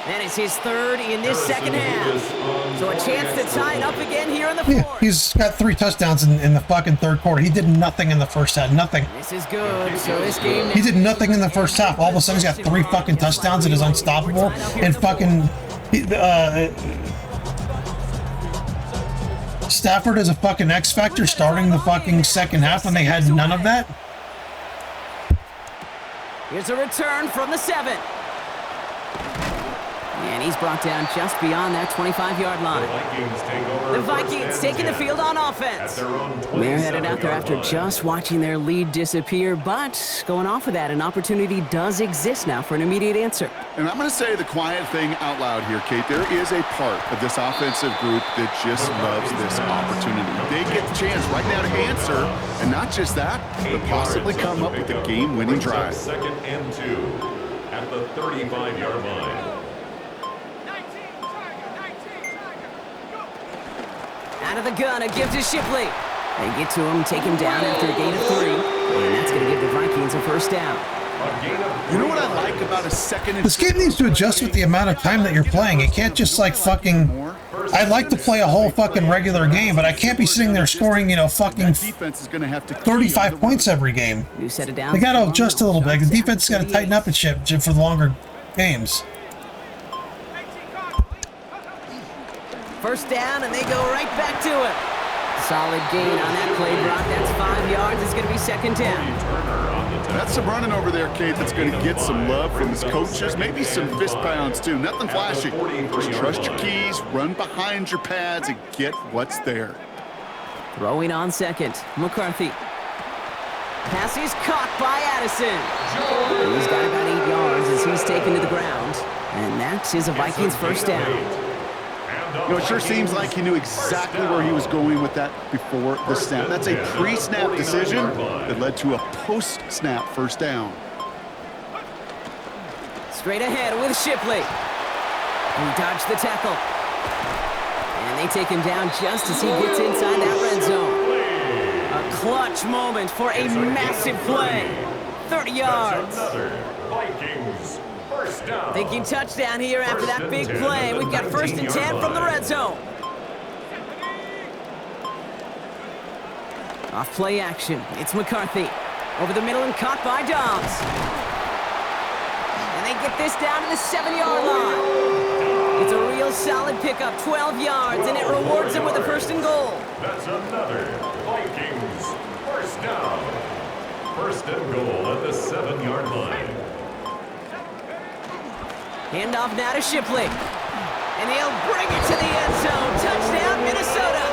And it's his 3rd in this 2nd half. So a chance to tie it up again here in the 4th. Yeah, he's got 3 touchdowns in the fucking 3rd quarter. He did nothing in the first half. Nothing. This is good. So this game... He did nothing in the first half. All of a sudden, he's got 3 fucking touchdowns and is unstoppable. And fucking... Stafford is a fucking X factor starting the fucking 2nd half when they had none of that. Here's a return from the 7. And he's brought down just beyond that 25-yard line. The Vikings taking the field on offense. They're headed out there after just watching their lead disappear, but going off of that, an opportunity does exist now for an immediate answer. And I'm going to say the quiet thing out loud here, Kate. There is a part of this offensive group that just loves this opportunity. They get the chance right now to answer, and not just that, but possibly come up with a game-winning drive. Second and 2 at the 35-yard line. Out of the gun, a give to Shipley. They get to him, take him down after a gain of 3. And that's going to give the Vikings a first down. You know what I like about a second and... This game needs to adjust with the amount of time that you're playing. It can't just like fucking... I'd like to play a whole fucking regular game, but I can't be sitting there scoring, you know, fucking 35 points every game. You set it down. They got to adjust a little bit. The defense has got to tighten up and shit for the longer games. First down, and they go right back to it. Solid gain on that play, Brock. That's 5 yards. It's going to be second down. That's some running over there, Kate, that's going to get some love from his coaches, maybe some fist pounds, too. Nothing flashy. Just trust your keys, run behind your pads, and get what's there. Throwing on second, McCarthy. Pass is caught by Addison. He's got about 8 yards as he's taken to the ground. And that is a Vikings first down. You know, it sure seems like he knew exactly where he was going with that before the snap. That's a pre-snap decision that led to a post-snap first down. Straight ahead with Shipley. He dodged the tackle. And they take him down just as he gets inside that red zone. A clutch moment for a massive play. 30 yards. Vikings first down. Thinking touchdown here after that big play. We've got first and 10 from the red zone. Off play action. It's McCarthy. Over the middle and caught by Dobbs. And they get this down to the 7-yard line. It's a real solid pickup, 12 yards, and it rewards them with a first and goal. That's another Vikings first down. First and goal at the 7-yard line. Handoff now to Shipley. And he'll bring it to the end zone. Touchdown, Minnesota.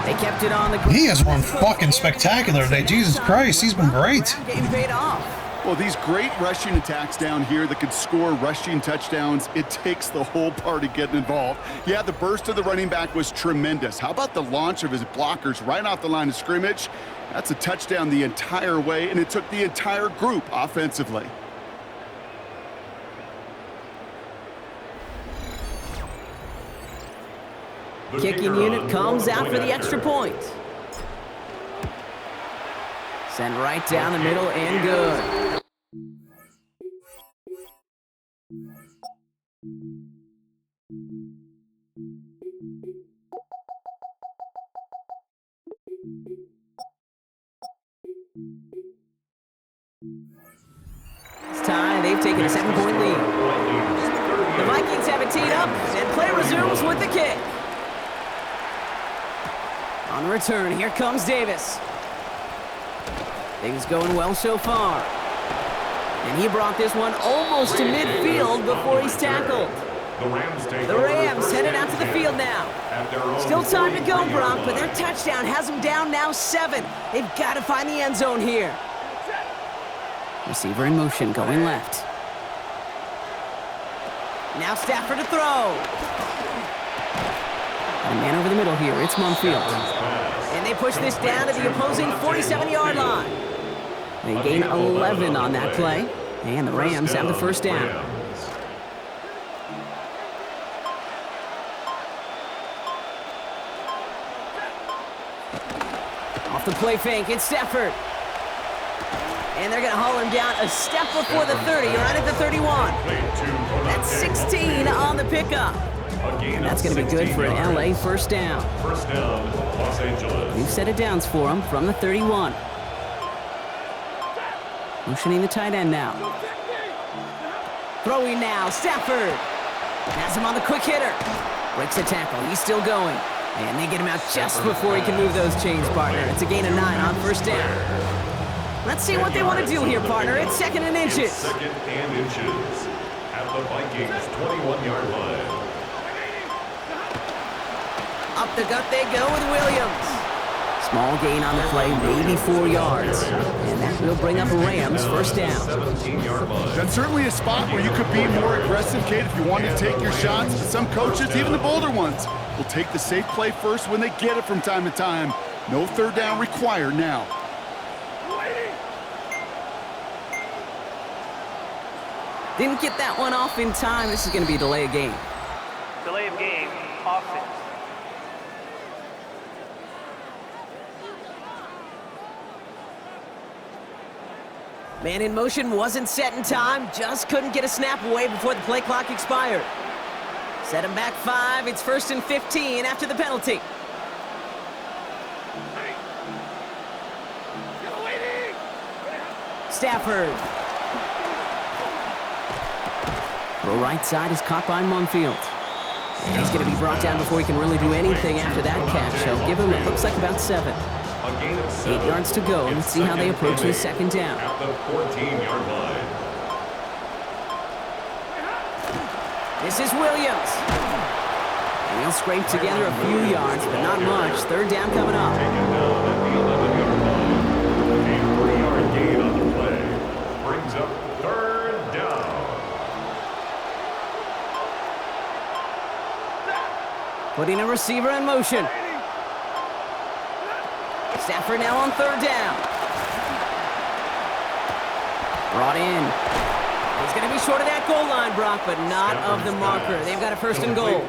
They kept it on the ground. He has run fucking spectacular today. Jesus Christ, he's been great. Game paid off. Well, these great rushing attacks down here that could score rushing touchdowns, it takes the whole party getting involved. Yeah, the burst of the running back was tremendous. How about the launch of his blockers right off the line of scrimmage? That's a touchdown the entire way, and it took the entire group offensively. Kicking unit comes out for the extra point. Send right down the middle and good. It's time. They've taken a 7-point lead. The Vikings have it teed up, and play resumes with the kick. On the return, here comes Davis. Things going well so far. And he brought this one almost to midfield before he's tackled. The Rams headed out to the field now. Still time to go, Brock, but their touchdown has them down now 7. They've got to find the end zone here. Receiver in motion, going left. Now Stafford to throw. A man over the middle here, it's Mumfield. And they push this down to the opposing 47-yard line. They gain 11 on that play, and the Rams have the first down. Off the play fake, it's Stafford. And they're going to haul him down a step before the 30, right at the 31. That's 16 on the pickup. And that's going to be good for an LA first down. First down, Los Angeles. New set of downs for him from the 31. Motioning the tight end now. Throwing now, Stafford. Has him on the quick hitter. Breaks the tackle, he's still going. And they get him out just before he can move those chains, partner. It's a gain of 9 on first down. Let's see what they want to do here, partner. It's second and inches. Second and inches. at the Vikings 21-yard line. Up the gut they go with Williams. Small gain on the play, maybe 4 yards. And that will bring up Rams first down. 17-yard line. That's certainly a spot where you could be more aggressive, Kate, if you wanted to take your shots. But some coaches, even the bolder ones, will take the safe play first when they get it from time to time. No third down required now. Didn't get that one off in time. This is going to be a delay of game. Delay of game, offense. Man in motion wasn't set in time. Just couldn't get a snap away before the play clock expired. Set him back 5. It's 1st and 15 after the penalty. Stafford. The right side is caught by Munfield. And he's going to be brought down before he can really do anything after that catch. So give him, it looks like about 7. 8 yards to go. Let's see how they approach this second down. At the 14-yard line. This is Williams. And he'll scrape together a few yards, but not much. Third down coming up. Taken down at the 11-yard line. A 3-yard gain on the play. Brings up third down. Putting a receiver in motion. Stafford now on third down. Brought in. He's going to be short of that goal line, Brock, but not of the marker. They've got a 1st and goal.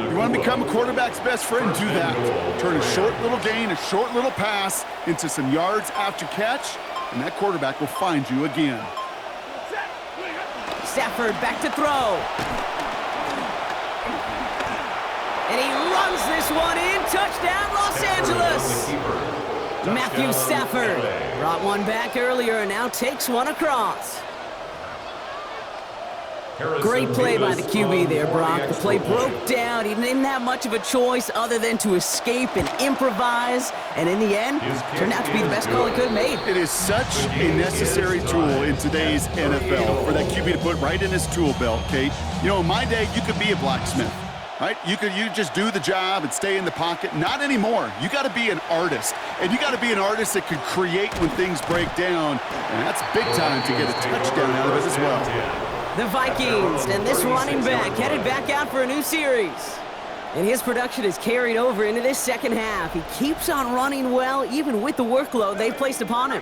You want to become a quarterback's best friend, do that. Turn a short little gain, a short little pass into some yards after catch, and that quarterback will find you again. Stafford back to throw. And he runs this one in. Touchdown, Los Angeles. Matthew Stafford brought one back earlier and now takes one across. Great play by the QB there, Brock. The play broke down. He didn't have much of a choice other than to escape and improvise. And in the end, turned out to be the best call he could have made. It is such a necessary tool in today's NFL for that QB to put right in his tool belt, Kate. You know, in my day, you could be a blacksmith. Right? You just do the job and stay in the pocket. Not anymore. You got to be an artist. And you got to be an artist that can create when things break down. And that's big time to get a touchdown out of it as well. The Vikings and this running back headed back out for a new series. And his production is carried over into this second half. He keeps on running well, even with the workload they've placed upon him.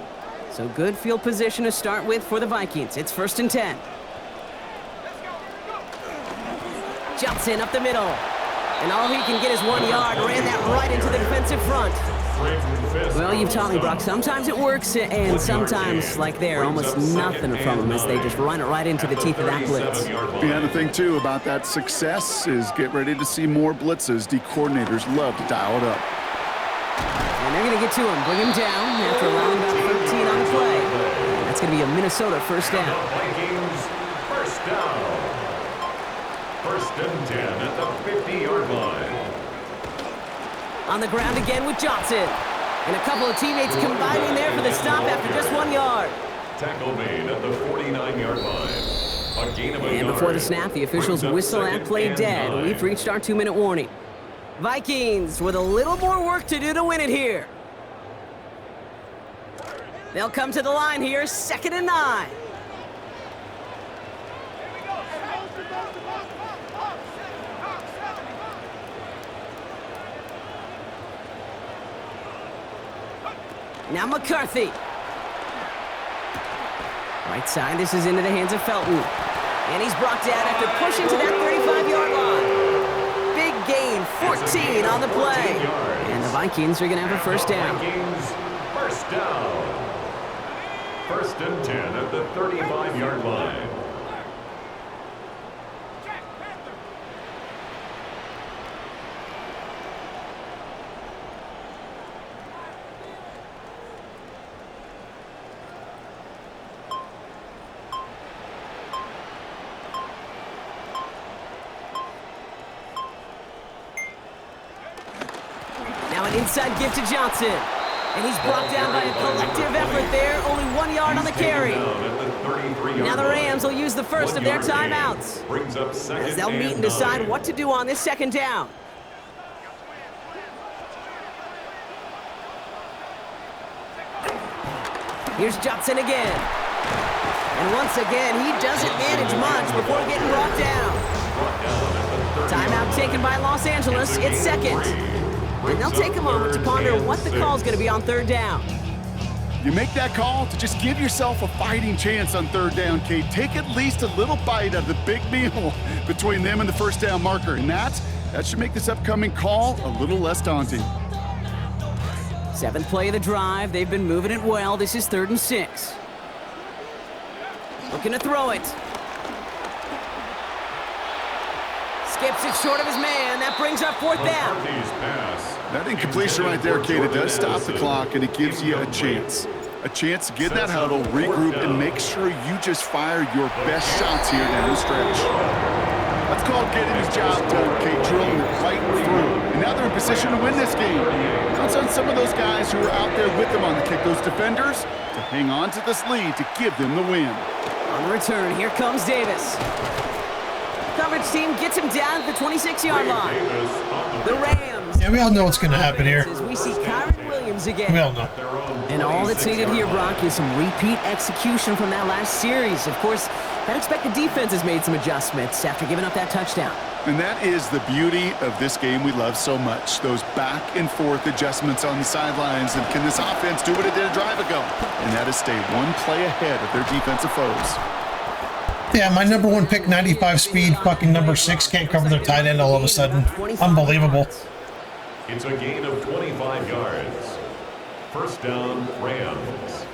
So good field position to start with for the Vikings. It's 1st and 10. Johnson up the middle. And all he can get is 1 yard. Ran that right into the defensive front. Well, you've taught me, Brock. Sometimes it works, and sometimes, like there, almost nothing from them as they just run it right into the teeth of that blitz. Yeah, the thing, too, about that success is get ready to see more blitzes. D coordinators love to dial it up. And they're going to get to him, bring him down after allowing about 13 on the play. That's going to be a Minnesota first down. Vikings first down. 1st and 10 at the 50-yard line. On the ground again with Johnson. And a couple of teammates combining there for the stop after just 1 yard. Tackle made at the 49-yard line. A gain of a And yard. before the snap, the officials Brings up whistle that 2nd play and dead. 9. We've reached our 2-minute warning. Vikings with a little more work to do to win it here. They'll come to the line here, 2nd and 9. Now McCarthy. Right side, this is into the hands of Felton. And he's brought down after pushing to that 35-yard line. Big gain, 14 on the play. And the Vikings are going to have a first down. Vikings first down. 1st and 10 at the 35-yard line. Inside give to Johnson. And he's brought down by a collective effort there. Only 1 yard on the carry. Now the Rams will use the first of their timeouts. Brings up second As they'll meet and decide what to do on this second down. Here's Judson again. And once again, he doesn't manage much before getting brought down. Timeout taken by Los Angeles. It's second. And they'll take a moment to ponder what the call's going to be on third down. You make that call to just give yourself a fighting chance on third down, Kate. Take at least a little bite out of the big meal between them and the first down marker. And that should make this upcoming call a little less daunting. Seventh play of the drive. They've been moving it well. This is 3rd and 6. Looking to throw it. Skips it short of his man. That brings up 4th down. That incompletion right there, Kate, it does stop the clock, and it gives you a chance. A chance to get in that huddle, regroup, and make sure you just fire your best shots here down the stretch. That's called getting his job done, Kate, drilling it right through. And now they're in position to win this game. Counts on some of those guys who are out there with them on the kick, those defenders, to hang on to this lead to give them the win. On the return, here comes Davis. Coverage team gets him down at the 26-yard line. The Rams. Yeah, we all know what's going to happen here. As we see Kyron Williams again. We all know. And all that's needed here, Brock, is some repeat execution from that last series. Of course, that expected defense has made some adjustments after giving up that touchdown. And that is the beauty of this game we love so much. Those back and forth adjustments on the sidelines. And can this offense do what it did a drive ago? And that is stay one play ahead of their defensive foes. Yeah, my number 1 pick, 95 speed, fucking number 6 can't cover their tight end all of a sudden. Unbelievable. It's a gain of 25 yards. First down, Rams.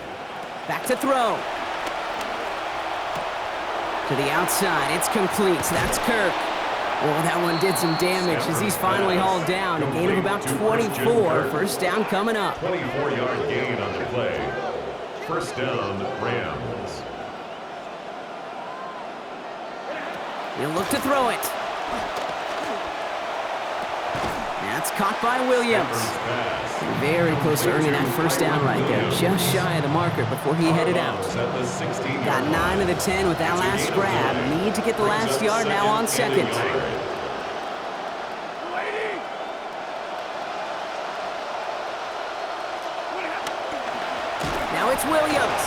Back to throw. To the outside, it's complete. That's Kirk. Oh, that one did some damage as he's finally hauled down. A gain of about 24. First down coming up. 24-yard gain on the play. First down, Rams. He'll look to throw it. That's caught by Williams. Very close to earning that first down right there. Just shy of the marker before he headed out. Got 9 of the 10 with that last grab. Need to get the last yard now on second. Now it's Williams.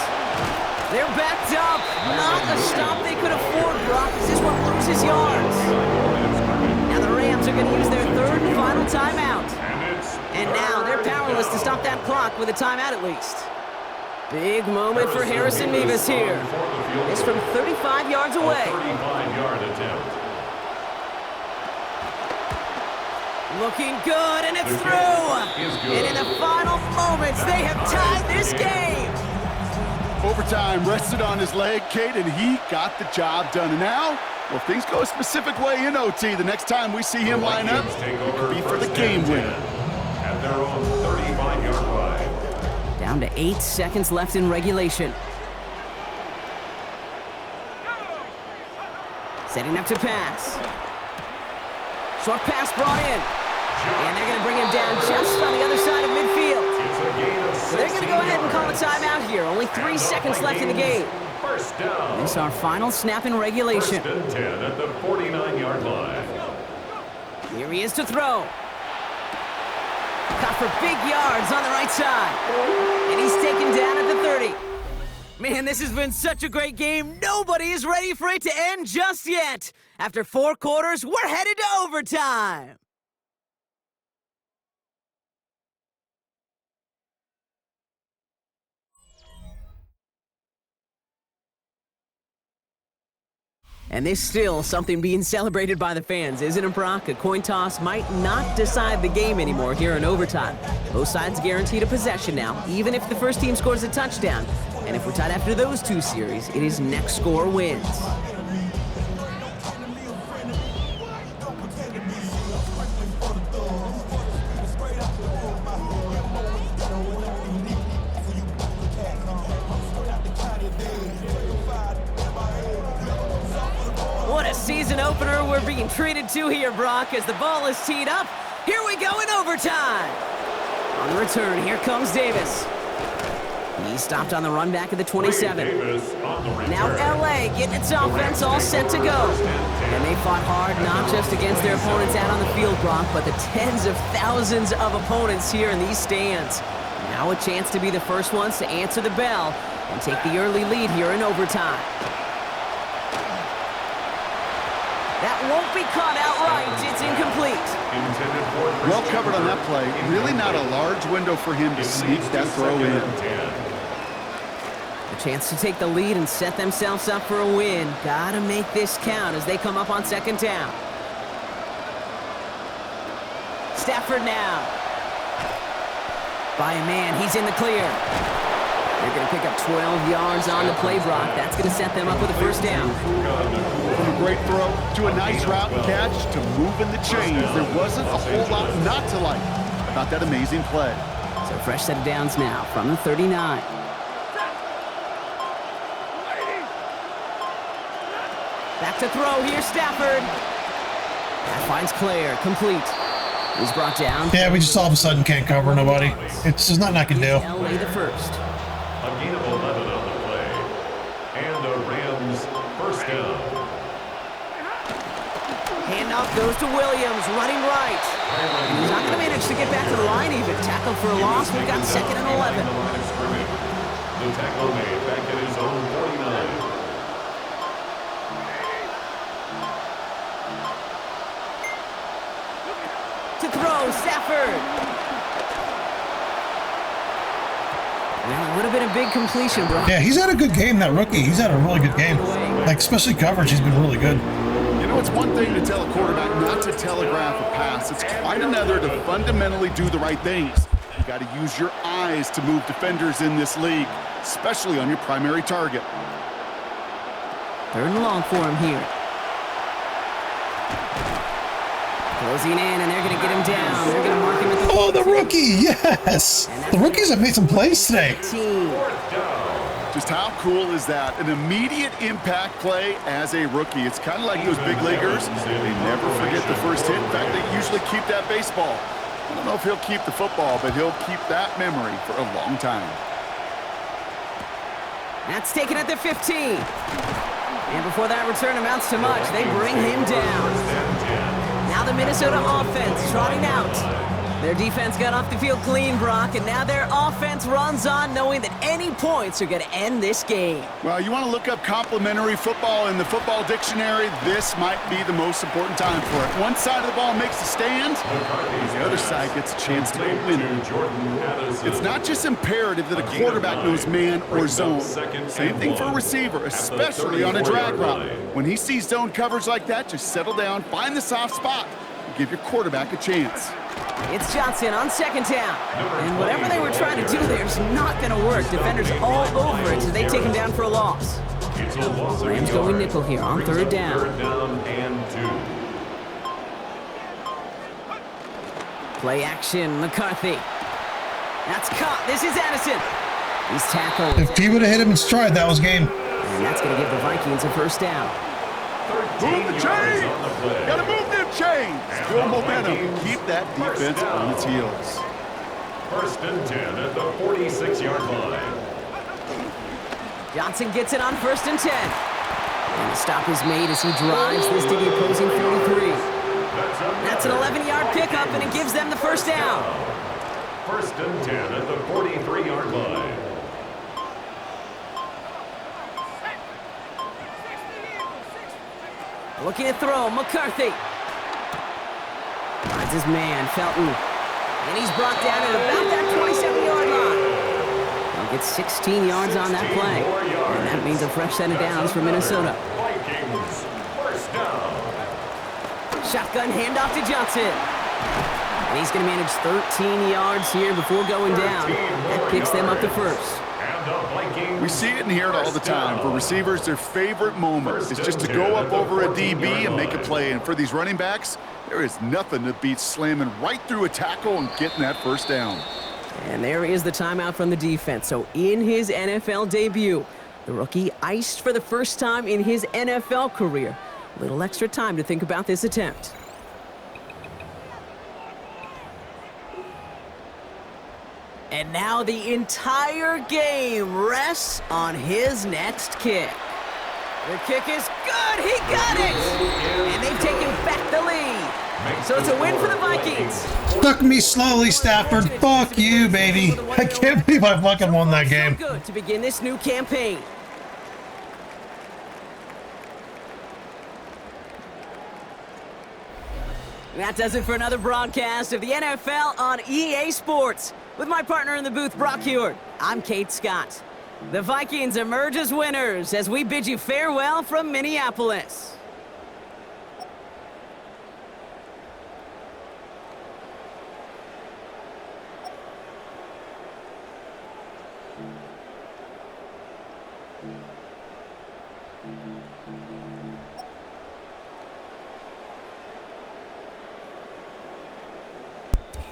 They're backed up. Not a stop they could afford, Brock, as this one loses yards. Now the Rams are going to use their 3rd and final timeout. And now they're powerless to stop that clock with a timeout at least. Big moment for Harrison Mevis here. It's from 35 yards away. 35-yard attempt. Looking good, and it's through. And in the final moments, they have tied this game. Overtime rested on his leg, Kate, and he got the job done. And now, well, if things go a specific way in OT, the next time we see him line up, it could be for the game winner. At their own 35-yard line. Down to 8 seconds left in regulation. Setting up to pass. Short pass brought in. And they're going to bring him down just on the other side of midfield. So they're going to go ahead and call a timeout here. Only 3 seconds left in the game. First down. This is our final snap in regulation. First and 10 at the 49-yard line. Here he is to throw. Caught for big yards on the right side. And he's taken down at the 30. Man, this has been such a great game. Nobody is ready for it to end just yet. After 4 quarters, we're headed to overtime. And there's still something being celebrated by the fans, isn't it, Brock? A coin toss might not decide the game anymore here in overtime. Both sides guaranteed a possession now, even if the first team scores a touchdown. And if we're tied after those 2 series, it is next score wins. What a season opener we're being treated to here, Brock, as the ball is teed up. Here we go in overtime. On the return, here comes Davis. He stopped on the run back at the 27. Davis on the return. Now LA getting its offense all set to go. And they fought hard not just against their opponents out on the field, Brock, but the tens of thousands of opponents here in these stands. Now a chance to be the first ones to answer the bell and take the early lead here in overtime. That won't be caught outright. It's incomplete. Well covered on that play. Really not a large window for him to sneak that throw in. A chance to take the lead and set themselves up for a win. Gotta make this count as they come up on second down. Stafford now. By a man, he's in the clear. They're going to pick up 12 yards on the play, Brock. That's going to set them up with a first down. From a great throw to a nice route and catch to moving the chains. There wasn't a whole lot not to like about that amazing play. So fresh set of downs now from the 39. Back to throw here, Stafford. That finds Claire, complete. He's brought down. Yeah, we just all of a sudden can't cover nobody. It's just nothing I can do. LA the first. A gain of 11 on the play. And the Rams first down. Handoff goes to Williams, running right. And he's not going to manage to get back to the line even. Tackled for a loss. We've got second and 11. The tackle made back at his own 49. To throw, Stafford. Well, it would have been a big completion, bro. Yeah, he's had a good game, that rookie. He's had a really good game. Like, especially coverage, he's been really good. You know, it's one thing to tell a quarterback not to telegraph a pass. It's quite another to fundamentally do the right things. You got to use your eyes to move defenders in this league, especially on your primary target. Third and long for him here. Closing in, and they're going to get him down. They're going to mark him at the... Oh, the rookie, yes! The rookies have made some plays today. Just how cool is that? An immediate impact play as a rookie. It's kind of like those big leaguers. They never forget the first hit. In fact, they usually keep that baseball. I don't know if he'll keep the football, but he'll keep that memory for a long time. That's taken at the 15. And before that return amounts to much, they bring him down. Now the Minnesota offense trotting out. Their defense got off the field clean, Brock, and now their offense runs on knowing that any points are going to end this game. Well, you want to look up complimentary football in the football dictionary, this might be the most important time for it. One side of the ball makes a stand, the other side gets a chance to go win it. It's not just imperative that a quarterback knows man or zone. Same thing for a receiver, especially on a drag route. When he sees zone coverage like that, just settle down, find the soft spot, and give your quarterback a chance. It's Johnson on second down. And whatever they were trying to do there is not going to work. Defenders all over it, so they take him down for a loss. Rams going nickel here on third down. Third down and 2. Play action, McCarthy. That's caught. This is Addison. He's tackled. If he would have hit him in stride, that was game. And that's going to give the Vikings a first down. Move the chain! Gotta move them chains! Build momentum. Keep that defense on its heels. First and 10 at the 46-yard line. Johnson gets it on first and 10. And the stop is made as he drives this to the opposing 43. That's an 11-yard pickup, and it gives them the first down. First and 10 at the 43-yard line. Looking to throw, McCarthy. Finds his man, Felton. And he's brought down at about that 27-yard line. He'll get 16 yards on that play. And that means a fresh set of downs for Minnesota. Vikings first down. Shotgun handoff to Johnson. And he's going to manage 13 yards here before going down. That picks them up to first. We see it and hear it all the time. For receivers, their favorite moment is just to go up over a DB and make a play. And for these running backs, there is nothing that beats slamming right through a tackle and getting that first down. And there is the timeout from the defense. So in his NFL debut, the rookie iced for the first time in his NFL career. A little extra time to think about this attempt. And now the entire game rests on his next kick. The kick is good. He got it. And they've taken back the lead. So it's a win for the Vikings. Stuck me slowly, Stafford. Fuck you, baby. I can't believe I fucking won that game. So good to begin this new campaign. That does it for another broadcast of the NFL on EA Sports. With my partner in the booth, Brock Heward, I'm Kate Scott. The Vikings emerge as winners as we bid you farewell from Minneapolis.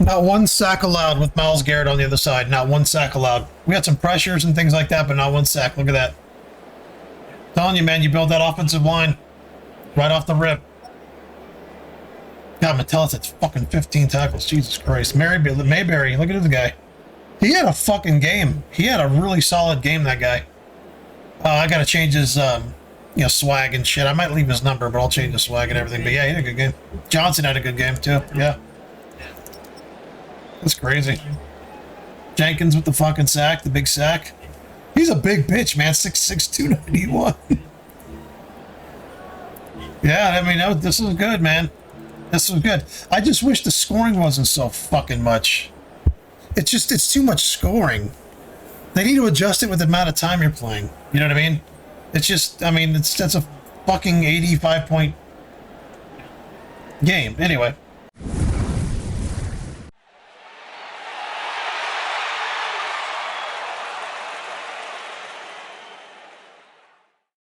Not one sack allowed with Myles Garrett on the other side. Not one sack allowed. We had some pressures and things like that, but not one sack. Look at that. I'm telling you, man, you build that offensive line right off the rip. God, Metellus had fucking 15 tackles. Jesus Christ. Mayberry, look at this guy. He had a fucking game. He had a really solid game, that guy. I got to change his, swag and shit. I might leave his number, but I'll change the swag and everything. But yeah, he had a good game. Johnson had a good game, too. Yeah. That's crazy. Jenkins with the fucking sack, the big sack. He's a big bitch, man. 6'6", 291. Yeah, I mean, this is good, man. This was good. I just wish the scoring wasn't so fucking much. It's too much scoring. They need to adjust it with the amount of time you're playing. You know what I mean? It's just, I mean, that's a fucking 85-point game. Anyway.